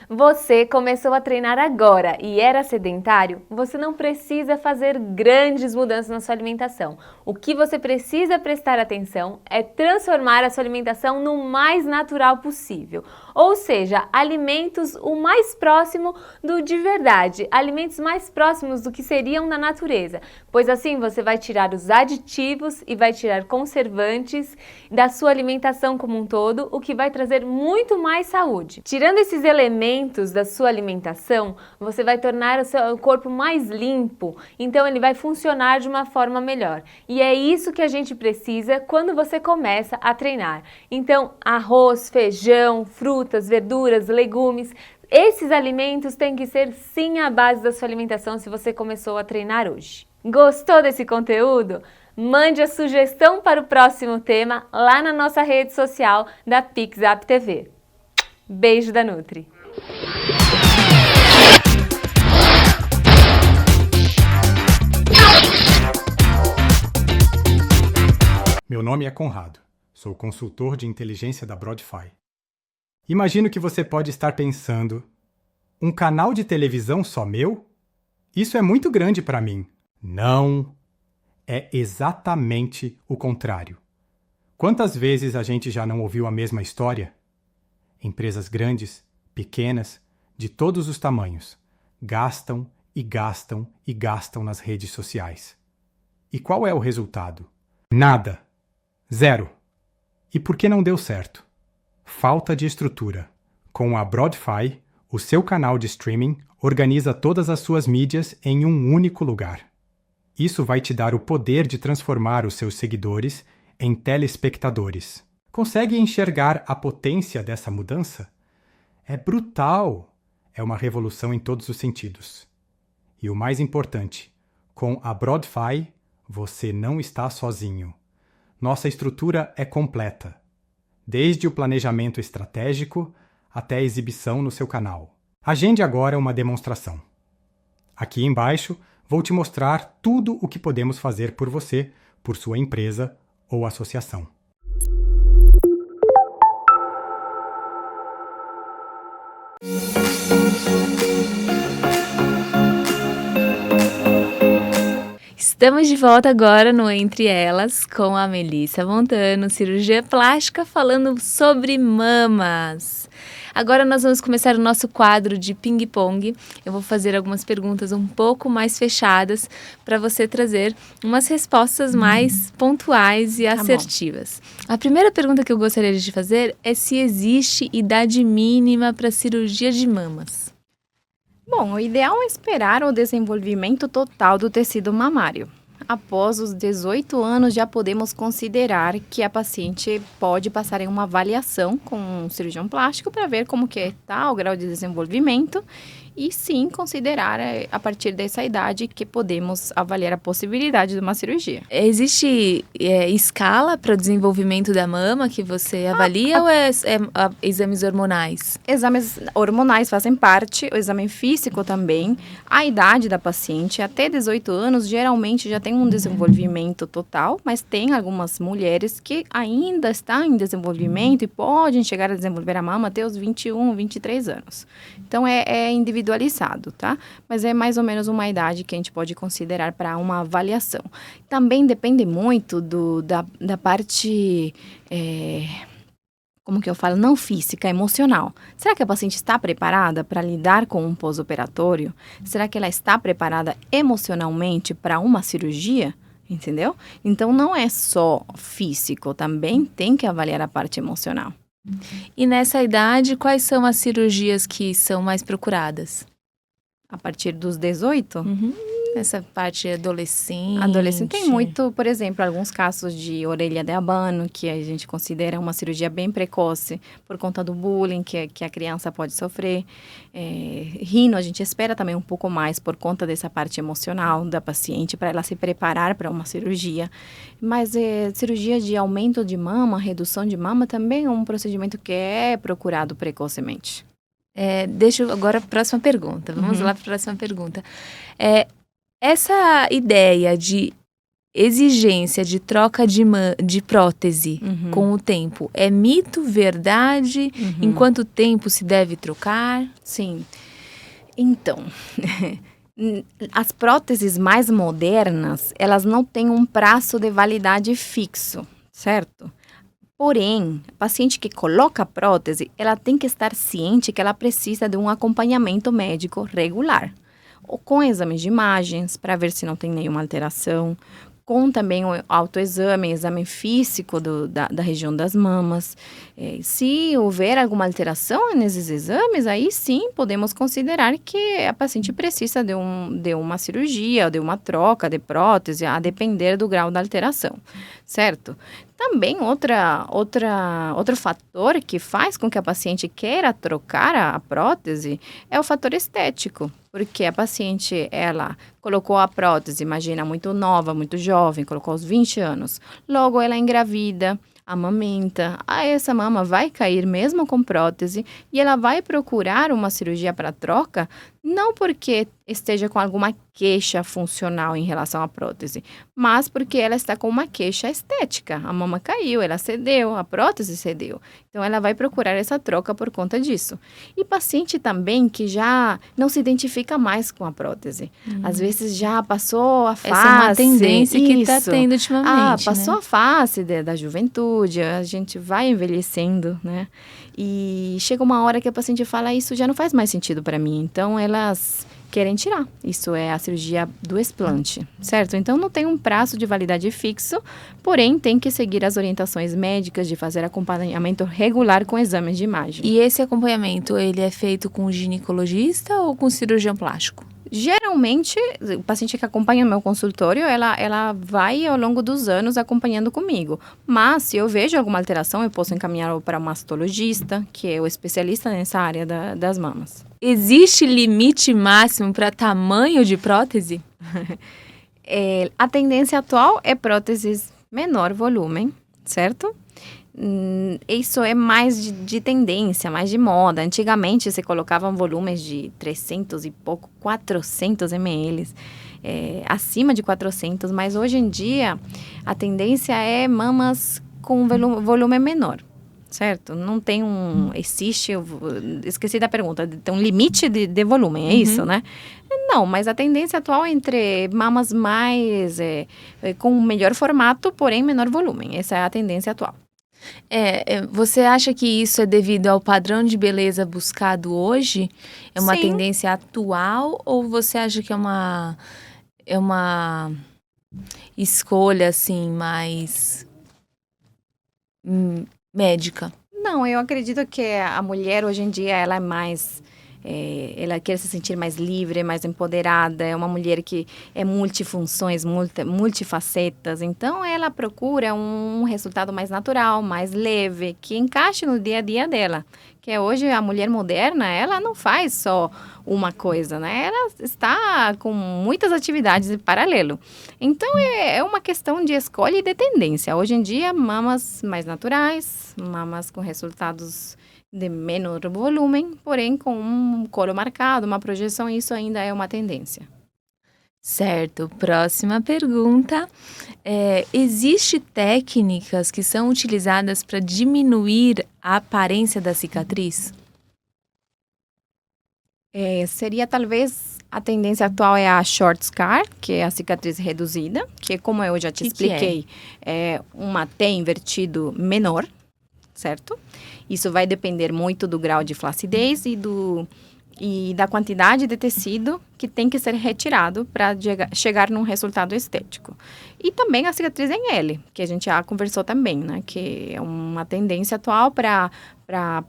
Você começou a treinar agora e era sedentário? Você não precisa fazer grandes mudanças na sua alimentação. O que você precisa prestar atenção é transformar a sua alimentação no mais natural possível. Ou seja, alimentos o mais próximo do de verdade, alimentos mais próximos do que seriam na natureza, pois assim você vai tirar os aditivos e vai tirar conservantes da sua alimentação como um todo, o que vai trazer muito mais saúde. Tirando esses elementos da sua alimentação, você vai tornar o seu corpo mais limpo, então ele vai funcionar de uma forma melhor. E é isso que a gente precisa quando você começa a treinar. Então, arroz, feijão, frutas, verduras, legumes, esses alimentos têm que ser sim a base da sua alimentação se você começou a treinar hoje. Gostou desse conteúdo? Mande a sugestão para o próximo tema lá na nossa rede social da PixApp TV. Beijo da Nutri! Meu nome é Conrado, sou consultor de inteligência da Broadfy. Imagino que você pode estar pensando, um canal de televisão só meu? Isso é muito grande para mim. Não, é exatamente o contrário. Quantas vezes a gente já não ouviu a mesma história? Empresas grandes, pequenas, de todos os tamanhos, gastam e gastam e gastam nas redes sociais. E qual é o resultado? Nada. Zero. E por que não deu certo? Falta de estrutura. Com a Broadfy, o seu canal de streaming organiza todas as suas mídias em um único lugar. Isso vai te dar o poder de transformar os seus seguidores em telespectadores. Consegue enxergar a potência dessa mudança? É brutal! É uma revolução em todos os sentidos. E o mais importante, com a Broadfy, você não está sozinho. Nossa estrutura é completa, desde o planejamento estratégico até a exibição no seu canal. Agende agora uma demonstração. Aqui embaixo, vou te mostrar tudo o que podemos fazer por você, por sua empresa ou associação. Estamos de volta agora no Entre Elas com a Melissa Montano, cirurgia plástica, falando sobre mamas. Agora nós vamos começar o nosso quadro de ping-pong. Eu vou fazer algumas perguntas um pouco mais fechadas para você trazer umas respostas mais pontuais e assertivas. A primeira pergunta que eu gostaria de te fazer é se existe idade mínima para cirurgia de mamas. Bom, o ideal é esperar o desenvolvimento total do tecido mamário. Após os 18 anos, já podemos considerar que a paciente pode passar em uma avaliação com um cirurgião plástico para ver como que está o grau de desenvolvimento e sim considerar a partir dessa idade que podemos avaliar a possibilidade de uma cirurgia. Existe escala para o desenvolvimento da mama que você avalia ou é exames hormonais? Exames hormonais fazem parte, o exame físico também. A idade da paciente, até 18 anos, geralmente já tem um desenvolvimento total, mas tem algumas mulheres que ainda estão em desenvolvimento e podem chegar a desenvolver a mama até os 21, 23 anos. Então, é individualizado, tá? Mas é mais ou menos uma idade que a gente pode considerar para uma avaliação. Também depende muito da parte... como que eu falo, não física, emocional. Será que a paciente está preparada para lidar com um pós-operatório? Será que ela está preparada emocionalmente para uma cirurgia? Entendeu? Então, não é só físico, também tem que avaliar a parte emocional. E nessa idade, quais são as cirurgias que são mais procuradas? A partir dos 18? Essa parte adolescente. Adolescente tem muito, por exemplo, alguns casos de orelha de abano, que a gente considera uma cirurgia bem precoce por conta do bullying que a criança pode sofrer. Rino, a gente espera também um pouco mais por conta dessa parte emocional da paciente, para ela se preparar para uma cirurgia. Mas cirurgia de aumento de mama, redução de mama, também é um procedimento que é procurado precocemente. Deixa eu agora a próxima pergunta. Vamos lá para a próxima pergunta. Essa ideia de exigência de troca de prótese com o tempo é mito, verdade? Em quanto tempo se deve trocar? Sim. Então, as próteses mais modernas, elas não têm um prazo de validade fixo, certo? Porém, a paciente que coloca a prótese, ela tem que estar ciente que ela precisa de um acompanhamento médico regular. Ou com exames de imagens, para ver se não tem nenhuma alteração, com também o autoexame, exame físico da região das mamas. Se houver alguma alteração nesses exames, aí sim podemos considerar que a paciente precisa de uma cirurgia, ou de uma troca de prótese, a depender do grau da alteração, certo? Também outro fator que faz com que a paciente queira trocar a prótese é o fator estético. Porque a paciente, ela colocou a prótese, imagina, muito nova, muito jovem, colocou aos 20 anos. Logo, ela engravida, amamenta. Essa mama vai cair mesmo com prótese e ela vai procurar uma cirurgia para troca, não porque esteja com alguma queixa funcional em relação à prótese, mas porque ela está com uma queixa estética. A mama caiu, ela cedeu, a prótese cedeu. Então, ela vai procurar essa troca por conta disso. E paciente também que já não se identifica mais com a prótese. Às vezes já passou a fase... Essa é uma tendência que está tendo ultimamente, passou a fase da juventude, a gente vai envelhecendo, né? E chega uma hora que a paciente fala, isso já não faz mais sentido para mim. Então, elas querem tirar. Isso é a cirurgia do explante, certo? Então, não tem um prazo de validade fixo, porém, tem que seguir as orientações médicas de fazer acompanhamento regular com exames de imagem. E esse acompanhamento, ele é feito com ginecologista ou com cirurgião plástico? Geralmente, o paciente que acompanha no meu consultório, ela vai ao longo dos anos acompanhando comigo. Mas, se eu vejo alguma alteração, eu posso encaminhar para um mastologista, que é o especialista nessa área das mamas. Existe limite máximo para tamanho de prótese? A tendência atual é próteses menor volume, certo? Isso é mais de tendência, mais de moda. Antigamente, você colocava volumes de 300 e pouco, 400 ml, acima de 400, mas hoje em dia, a tendência é mamas com volume menor, certo? Não tem esqueci da pergunta, tem um limite de volume, é isso, né? Não, mas a tendência atual é entre mamas mais, com melhor formato, porém menor volume. Essa é a tendência atual. Você acha que isso é devido ao padrão de beleza buscado hoje? É uma Sim. tendência atual ou você acha que é uma escolha assim mais médica? Não, eu acredito que a mulher hoje em dia ela é mais, ela quer se sentir mais livre, mais empoderada. É uma mulher que é multifunções, multifacetas. Então, ela procura um resultado mais natural, mais leve, que encaixe no dia a dia dela. Que hoje a mulher moderna, ela não faz só uma coisa, né? Ela está com muitas atividades em paralelo. Então, é uma questão de escolha e de tendência. Hoje em dia, mamas mais naturais, mamas com resultados de menor volume, porém com um colo marcado, uma projeção, isso ainda é uma tendência. Certo. Próxima pergunta. Existe técnicas que são utilizadas para diminuir a aparência da cicatriz? Seria talvez a tendência atual é a short scar, que é a cicatriz reduzida, que como eu já te expliquei, é uma T invertido menor, certo? Isso vai depender muito do grau de flacidez e da quantidade de tecido que tem que ser retirado para chegar num resultado estético. E também a cicatriz em L, que a gente já conversou também, né? Que é uma tendência atual para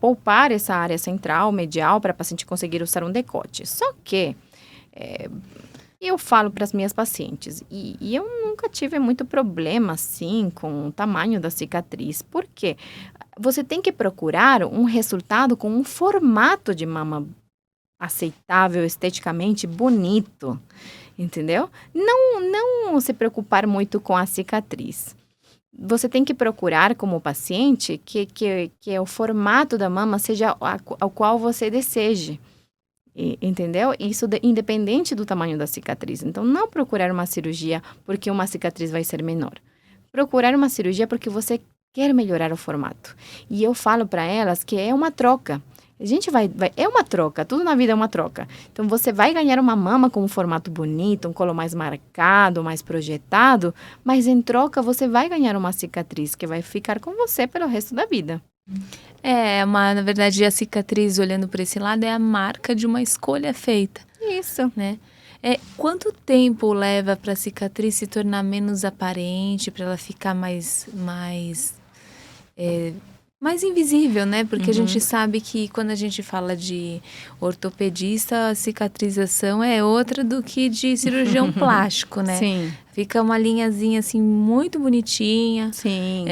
poupar essa área central, medial, para a paciente conseguir usar um decote. Só que eu falo para as minhas pacientes, e eu nunca tive muito problema, assim, com o tamanho da cicatriz. Por quê? Você tem que procurar um resultado com um formato de mama aceitável, esteticamente bonito, entendeu? Não se preocupar muito com a cicatriz. Você tem que procurar como paciente que o formato da mama seja ao qual você deseje, entendeu? Isso independente do tamanho da cicatriz. Então, não procurar uma cirurgia porque uma cicatriz vai ser menor. Procurar uma cirurgia porque você quer melhorar o formato. E eu falo para elas que é uma troca. A gente é uma troca, tudo na vida é uma troca. Então, você vai ganhar uma mama com um formato bonito, um colo mais marcado, mais projetado, mas em troca você vai ganhar uma cicatriz que vai ficar com você pelo resto da vida. Na verdade, a cicatriz, olhando por esse lado, é a marca de uma escolha feita. Isso. Né? Quanto tempo leva para a cicatriz se tornar menos aparente, para ela ficar mais invisível, né? Porque a gente sabe que quando a gente fala de ortopedista, a cicatrização é outra do que de cirurgião plástico, né? Sim. Fica uma linhazinha assim muito bonitinha. Sim.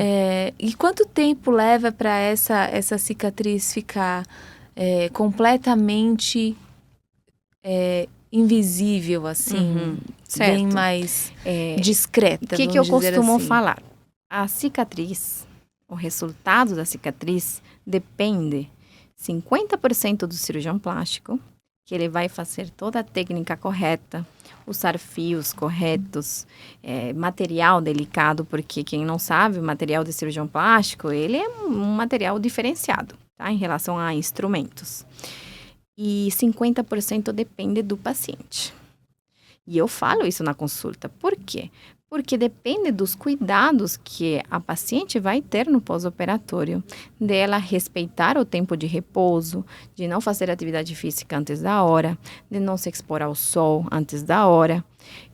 E quanto tempo leva para essa cicatriz ficar completamente invisível, assim, bem mais discreta? O que eu costumo assim falar? A cicatriz, o resultado da cicatriz depende 50% do cirurgião plástico, que ele vai fazer toda a técnica correta, usar fios corretos, material delicado, porque quem não sabe, o material de cirurgião plástico, ele é um material diferenciado, tá? Em relação a instrumentos. E 50% depende do paciente. E eu falo isso na consulta. Por quê? Porque depende dos cuidados que a paciente vai ter no pós-operatório, dela respeitar o tempo de repouso, de não fazer atividade física antes da hora, de não se expor ao sol antes da hora.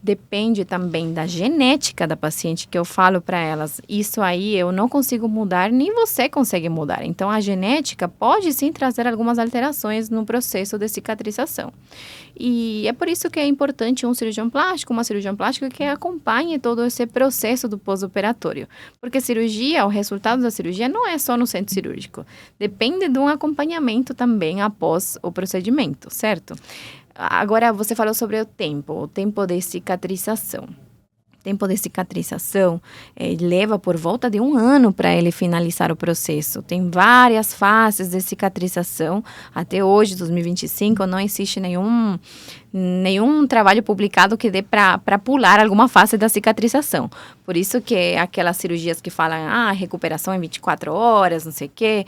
Depende também da genética da paciente, que eu falo para elas, isso aí eu não consigo mudar, nem você consegue mudar. Então, a genética pode sim trazer algumas alterações no processo de cicatrização. E é por isso que é importante um cirurgião plástico, uma cirurgião plástica que acompanhe todo esse processo do pós-operatório. Porque cirurgia, o resultado da cirurgia não é só no centro cirúrgico. Depende de um acompanhamento também após o procedimento, certo? Agora, você falou sobre o tempo de cicatrização. O tempo de cicatrização leva por volta de 1 ano para ele finalizar o processo. Tem várias fases de cicatrização. Até hoje, 2025, não existe nenhum trabalho publicado que dê para pular alguma fase da cicatrização. Por isso que aquelas cirurgias que falam, recuperação em 24 horas, não sei o quê,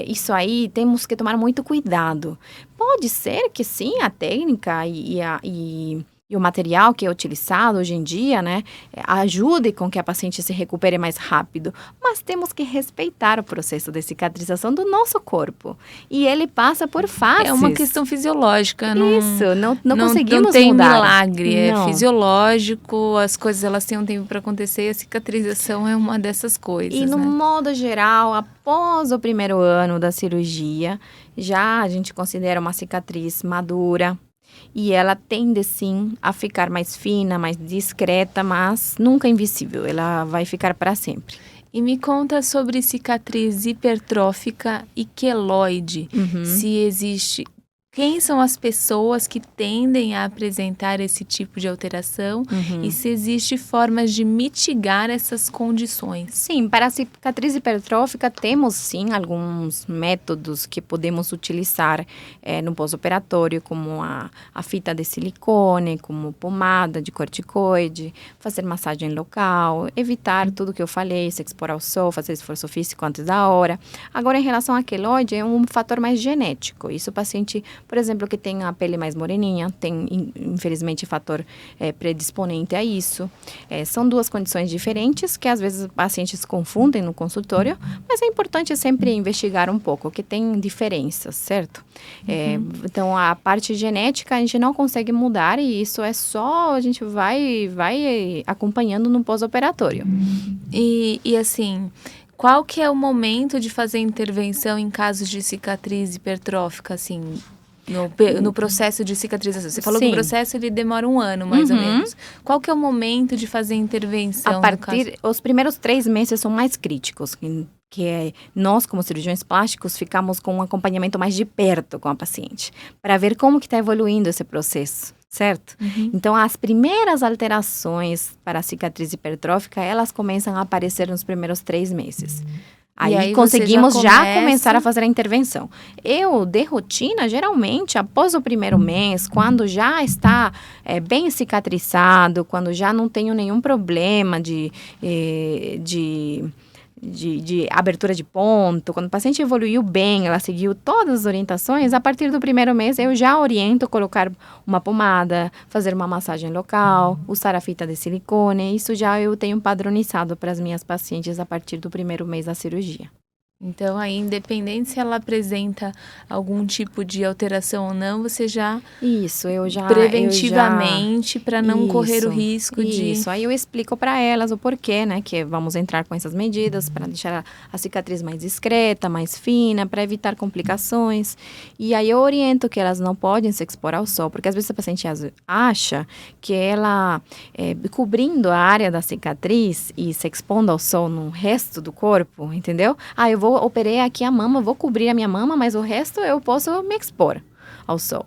isso aí temos que tomar muito cuidado. Pode ser que sim, a técnica e e o material que é utilizado hoje em dia, né, ajude com que a paciente se recupere mais rápido. Mas temos que respeitar o processo de cicatrização do nosso corpo. E ele passa por fases. É uma questão fisiológica. Isso, não conseguimos não tem mudar. milagre, Não. é fisiológico, as coisas elas têm um tempo para acontecer e a cicatrização é uma dessas coisas, E no né? modo geral, após o primeiro ano da cirurgia, já a gente considera uma cicatriz madura. E ela tende, sim, a ficar mais fina, mais discreta, mas nunca invisível. Ela vai ficar para sempre. E me conta sobre cicatriz hipertrófica e queloide. Se existe... Quem são as pessoas que tendem a apresentar esse tipo de alteração e se existe formas de mitigar essas condições? Sim, para a cicatriz hipertrófica temos sim alguns métodos que podemos utilizar no pós-operatório, como a fita de silicone, como pomada de corticoide, fazer massagem local, evitar tudo que eu falei, se expor ao sol, fazer esforço físico antes da hora. Agora, em relação à queloide, é um fator mais genético. Isso o paciente, por exemplo, que tem a pele mais moreninha, tem, infelizmente, fator predisponente a isso. São duas condições diferentes que, às vezes, os pacientes confundem no consultório, mas é importante sempre investigar um pouco, que tem diferenças, certo? Então, a parte genética a gente não consegue mudar e isso é só, a gente vai acompanhando no pós-operatório. E assim... Qual que é o momento de fazer intervenção em casos de cicatriz hipertrófica, assim, no processo de cicatrização? Você falou que o processo ele demora 1 ano, mais ou menos. Qual que é o momento de fazer intervenção? Os primeiros 3 meses são mais críticos, que nós, como cirurgiões plásticos, ficamos com um acompanhamento mais de perto com a paciente, para ver como que está evoluindo esse processo, certo? Então, as primeiras alterações para a cicatriz hipertrófica, elas começam a aparecer nos primeiros 3 meses. Aí conseguimos já começar a fazer a intervenção. Eu, de rotina, geralmente, após o primeiro mês, quando já está bem cicatrizado, quando já não tenho nenhum problema de abertura de ponto, quando o paciente evoluiu bem, ela seguiu todas as orientações, a partir do primeiro mês eu já oriento colocar uma pomada, fazer uma massagem local, usar a fita de silicone, isso já eu tenho padronizado para as minhas pacientes a partir do primeiro mês da cirurgia. Então, aí, independente se ela apresenta algum tipo de alteração ou não, você já... Preventivamente, para não correr o risco de... Isso, aí eu explico para elas o porquê, né? Que vamos entrar com essas medidas para deixar a cicatriz mais discreta, mais fina, para evitar complicações. E aí eu oriento que elas não podem se expor ao sol, porque às vezes a paciente acha que ela, cobrindo a área da cicatriz e se expondo ao sol no resto do corpo, entendeu? Eu operei aqui a mama, vou cobrir a minha mama, mas o resto eu posso me expor ao sol.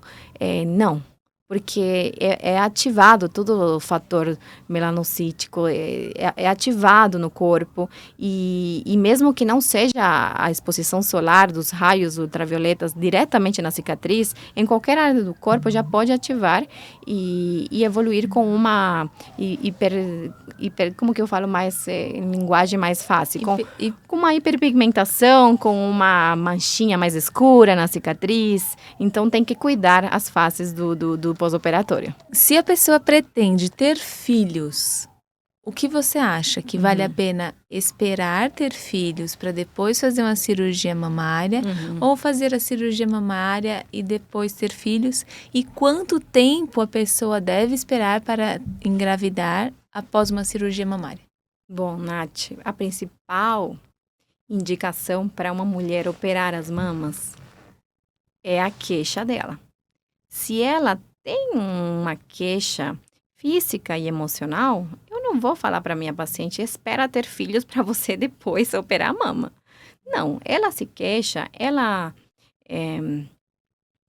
Não, porque é ativado todo o fator melanocítico, é ativado no corpo e mesmo que não seja a exposição solar dos raios ultravioletas diretamente na cicatriz, em qualquer área do corpo já pode ativar e evoluir com uma como que eu falo mais em linguagem mais fácil, com uma hiperpigmentação, com uma manchinha mais escura na cicatriz. Então tem que cuidar as faces do pós-operatório. Se a pessoa pretende ter filhos, o que você acha? Que vale a pena esperar ter filhos para depois fazer uma cirurgia mamária ou fazer a cirurgia mamária e depois ter filhos? E quanto tempo a pessoa deve esperar para engravidar após uma cirurgia mamária? Bom, Nath, a principal indicação para uma mulher operar as mamas é a queixa dela. Se ela tem uma queixa física e emocional, eu não vou falar para minha paciente, espera ter filhos para você depois operar a mama. Não, ela se queixa, ela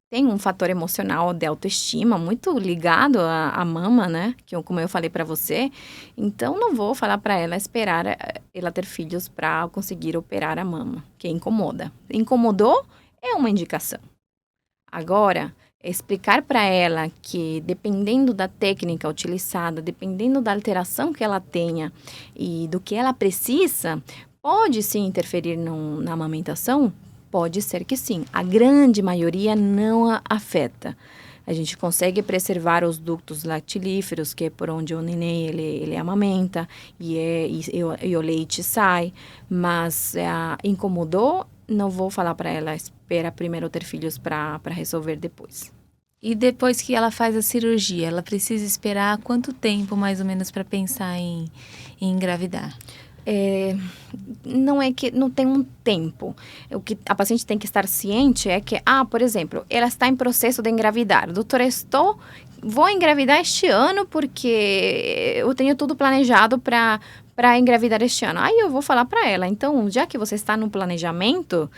tem um fator emocional de autoestima muito ligado à mama, né? Como eu falei para você. Então, não vou falar para ela esperar ela ter filhos para conseguir operar a mama, que incomoda. Incomodou é uma indicação. Agora, explicar para ela que, dependendo da técnica utilizada, dependendo da alteração que ela tenha e do que ela precisa, pode sim interferir na amamentação? Pode ser que sim. A grande maioria não afeta. A gente consegue preservar os ductos lactilíferos, que é por onde o neném ele amamenta e o leite sai. Mas incomodou, não vou falar para ela, espera primeiro ter filhos para resolver depois. E depois que ela faz a cirurgia, ela precisa esperar quanto tempo, mais ou menos, para pensar em engravidar? Não é que não tem um tempo. O que a paciente tem que estar ciente é que, por exemplo, ela está em processo de engravidar. Doutora, vou engravidar este ano porque eu tenho tudo planejado para engravidar este ano. Aí eu vou falar para ela, então, já que você está no planejamento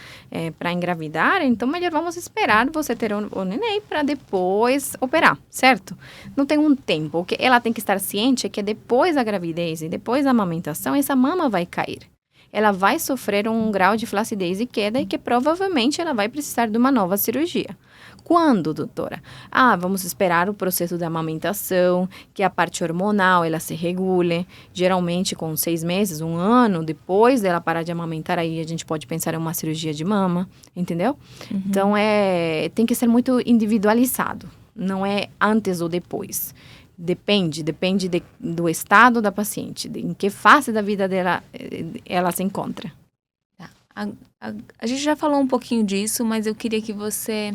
para engravidar, então melhor vamos esperar você ter o neném para depois operar, certo? Não tem um tempo. O que ela tem que estar ciente é que depois da gravidez e depois da amamentação, essa mama vai cair. Ela vai sofrer um grau de flacidez e queda e que provavelmente ela vai precisar de uma nova cirurgia. Quando, doutora? Vamos esperar o processo da amamentação, que a parte hormonal ela se regule, geralmente com 6 meses, 1 ano, depois dela parar de amamentar, aí a gente pode pensar em uma cirurgia de mama, entendeu? Uhum. Então, tem que ser muito individualizado, não é antes ou depois. Depende do estado da paciente, em que fase da vida dela ela se encontra. Tá. A gente já falou um pouquinho disso, mas eu queria que você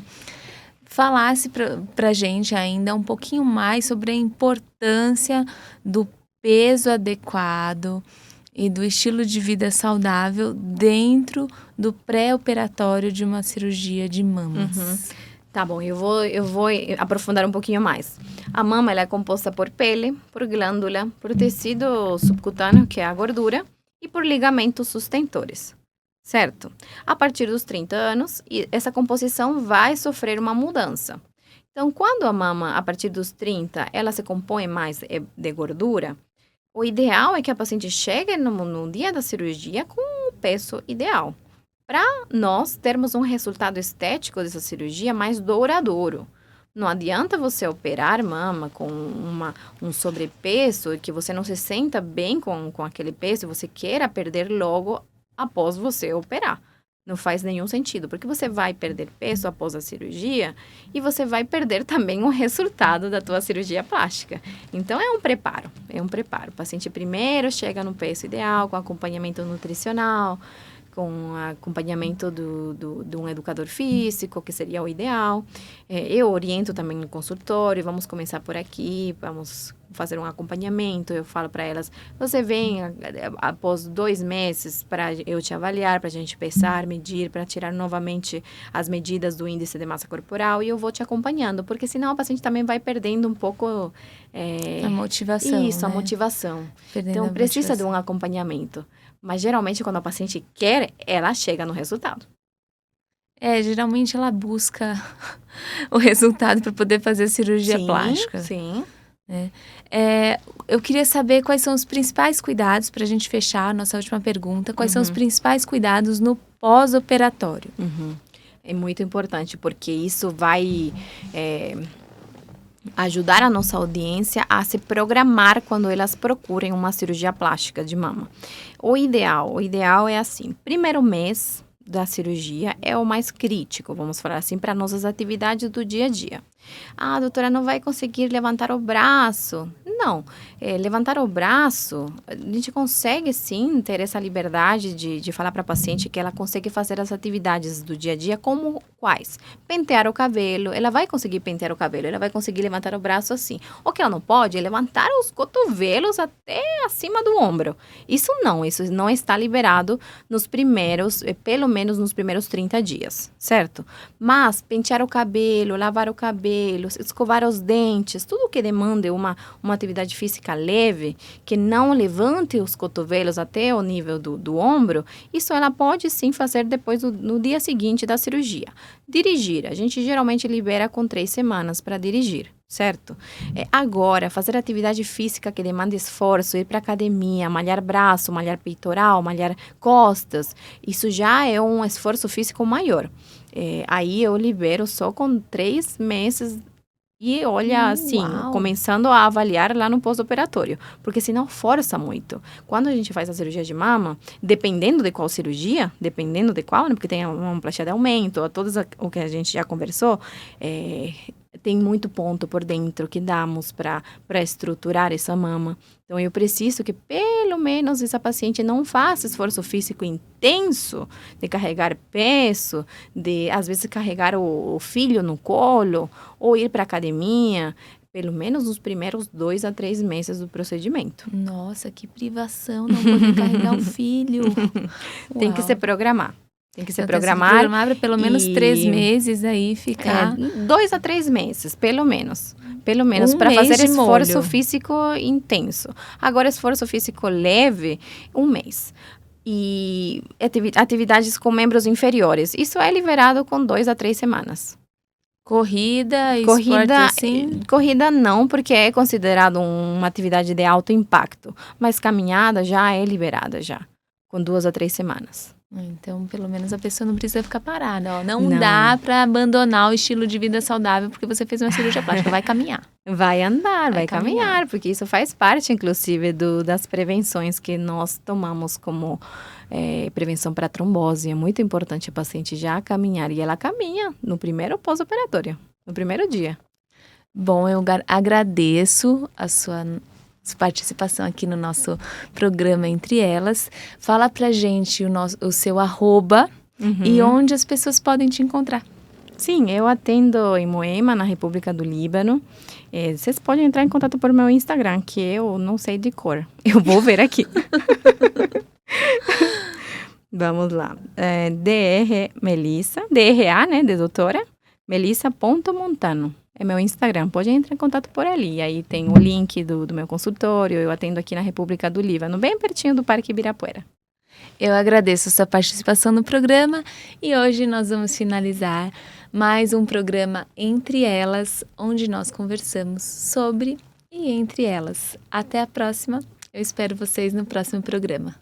falasse pra gente ainda um pouquinho mais sobre a importância do peso adequado e do estilo de vida saudável dentro do pré-operatório de uma cirurgia de mamas. Uhum. Tá bom, eu vou aprofundar um pouquinho mais. A mama ela é composta por pele, por glândula, por tecido subcutâneo, que é a gordura, e por ligamentos sustentores. Certo? A partir dos 30 anos, essa composição vai sofrer uma mudança. Então, quando a mama, a partir dos 30, ela se compõe mais de gordura, o ideal é que a paciente chegue no dia da cirurgia com o peso ideal, para nós termos um resultado estético dessa cirurgia mais duradouro. Não adianta você operar mama com um sobrepeso e que você não se senta bem com aquele peso e você queira perder logo após você operar. Não faz nenhum sentido, porque você vai perder peso após a cirurgia e você vai perder também o resultado da tua cirurgia plástica. Então, é um preparo. O paciente primeiro chega no peso ideal, com acompanhamento nutricional, com acompanhamento de um educador físico, que seria o ideal. Eu oriento também no consultório, vamos começar por aqui, vamos fazer um acompanhamento. Eu falo para elas, você vem após 2 meses para eu te avaliar, para a gente pesar, medir, para tirar novamente as medidas do índice de massa corporal e eu vou te acompanhando, porque senão a paciente também vai perdendo um pouco a motivação. Isso, né? A motivação. Então, precisa de um acompanhamento. Mas, geralmente, quando a paciente quer, ela chega no resultado. Geralmente ela busca o resultado para poder fazer a cirurgia plástica. Sim. Eu queria saber quais são os principais cuidados, para a gente fechar a nossa última pergunta, quais são os principais cuidados no pós-operatório? É muito importante, porque isso vai ajudar a nossa audiência a se programar quando elas procurem uma cirurgia plástica de mama. O ideal é assim, primeiro mês da cirurgia é o mais crítico, vamos falar assim, para nossas atividades do dia a dia. A doutora não vai conseguir levantar o braço. Não, levantar o braço, a gente consegue sim ter essa liberdade de falar para a paciente que ela consegue fazer as atividades do dia a dia, como quais? Pentear o cabelo, ela vai conseguir pentear o cabelo, ela vai conseguir levantar o braço assim. O que ela não pode é levantar os cotovelos até acima do ombro. Isso não está liberado nos primeiros, pelo menos nos primeiros 30 dias, certo? Mas pentear o cabelo, lavar o cabelo, escovar os dentes, tudo que demande uma atividade física leve, que não levante os cotovelos até o nível do ombro, isso ela pode sim fazer depois no dia seguinte da cirurgia. Dirigir, a gente geralmente libera com 3 semanas para dirigir, certo? Agora, fazer atividade física que demanda esforço, ir para academia, malhar braço, malhar peitoral, malhar costas, isso já é um esforço físico maior. Aí eu libero só com 3 meses e olha, assim, começando a avaliar lá no pós-operatório, porque senão força muito. Quando a gente faz a cirurgia de mama, dependendo de qual cirurgia, né, porque tem uma amoplastia de aumento, todas o que a gente já conversou, tem muito ponto por dentro que damos para estruturar essa mama. Então, eu preciso que, pelo menos, essa paciente não faça esforço físico intenso de carregar peso, de, às vezes, carregar o filho no colo ou ir para a academia, pelo menos nos primeiros 2 a 3 meses do procedimento. Nossa, que privação não poder carregar o filho. Tem que se programar. Tem que se programar. Programar para pelo menos 3 meses aí ficar. 2 a 3 meses, pelo menos. Pelo menos para fazer esforço físico intenso. Agora, esforço físico leve, 1 mês. E atividades com membros inferiores. Isso é liberado com 2 a 3 semanas. Corrida, esporte assim? Corrida não, porque é considerado uma atividade de alto impacto. Mas caminhada já é liberada já, com 2 a 3 semanas. Então, pelo menos a pessoa não precisa ficar parada. Ó. Não dá para abandonar o estilo de vida saudável porque você fez uma cirurgia plástica. Vai caminhar. Vai andar, vai caminhar, porque isso faz parte, inclusive, das prevenções que nós tomamos como prevenção para trombose. É muito importante a paciente já caminhar. E ela caminha no primeiro pós-operatório, no primeiro dia. Bom, eu agradeço a sua participação aqui no nosso programa Entre Elas. Fala pra gente o seu arroba e onde as pessoas podem te encontrar. Sim, eu atendo em Moema, na República do Líbano. Vocês podem entrar em contato por meu Instagram, que eu não sei de cor. Eu vou ver aqui. Vamos lá. DRA, né, de doutora, melissa.montano. É meu Instagram, pode entrar em contato por ali. Aí tem o link do meu consultório, eu atendo aqui na República do Líbano, bem pertinho do Parque Ibirapuera. Eu agradeço a sua participação no programa e hoje nós vamos finalizar mais um programa Entre Elas, onde nós conversamos sobre e entre elas. Até a próxima, eu espero vocês no próximo programa.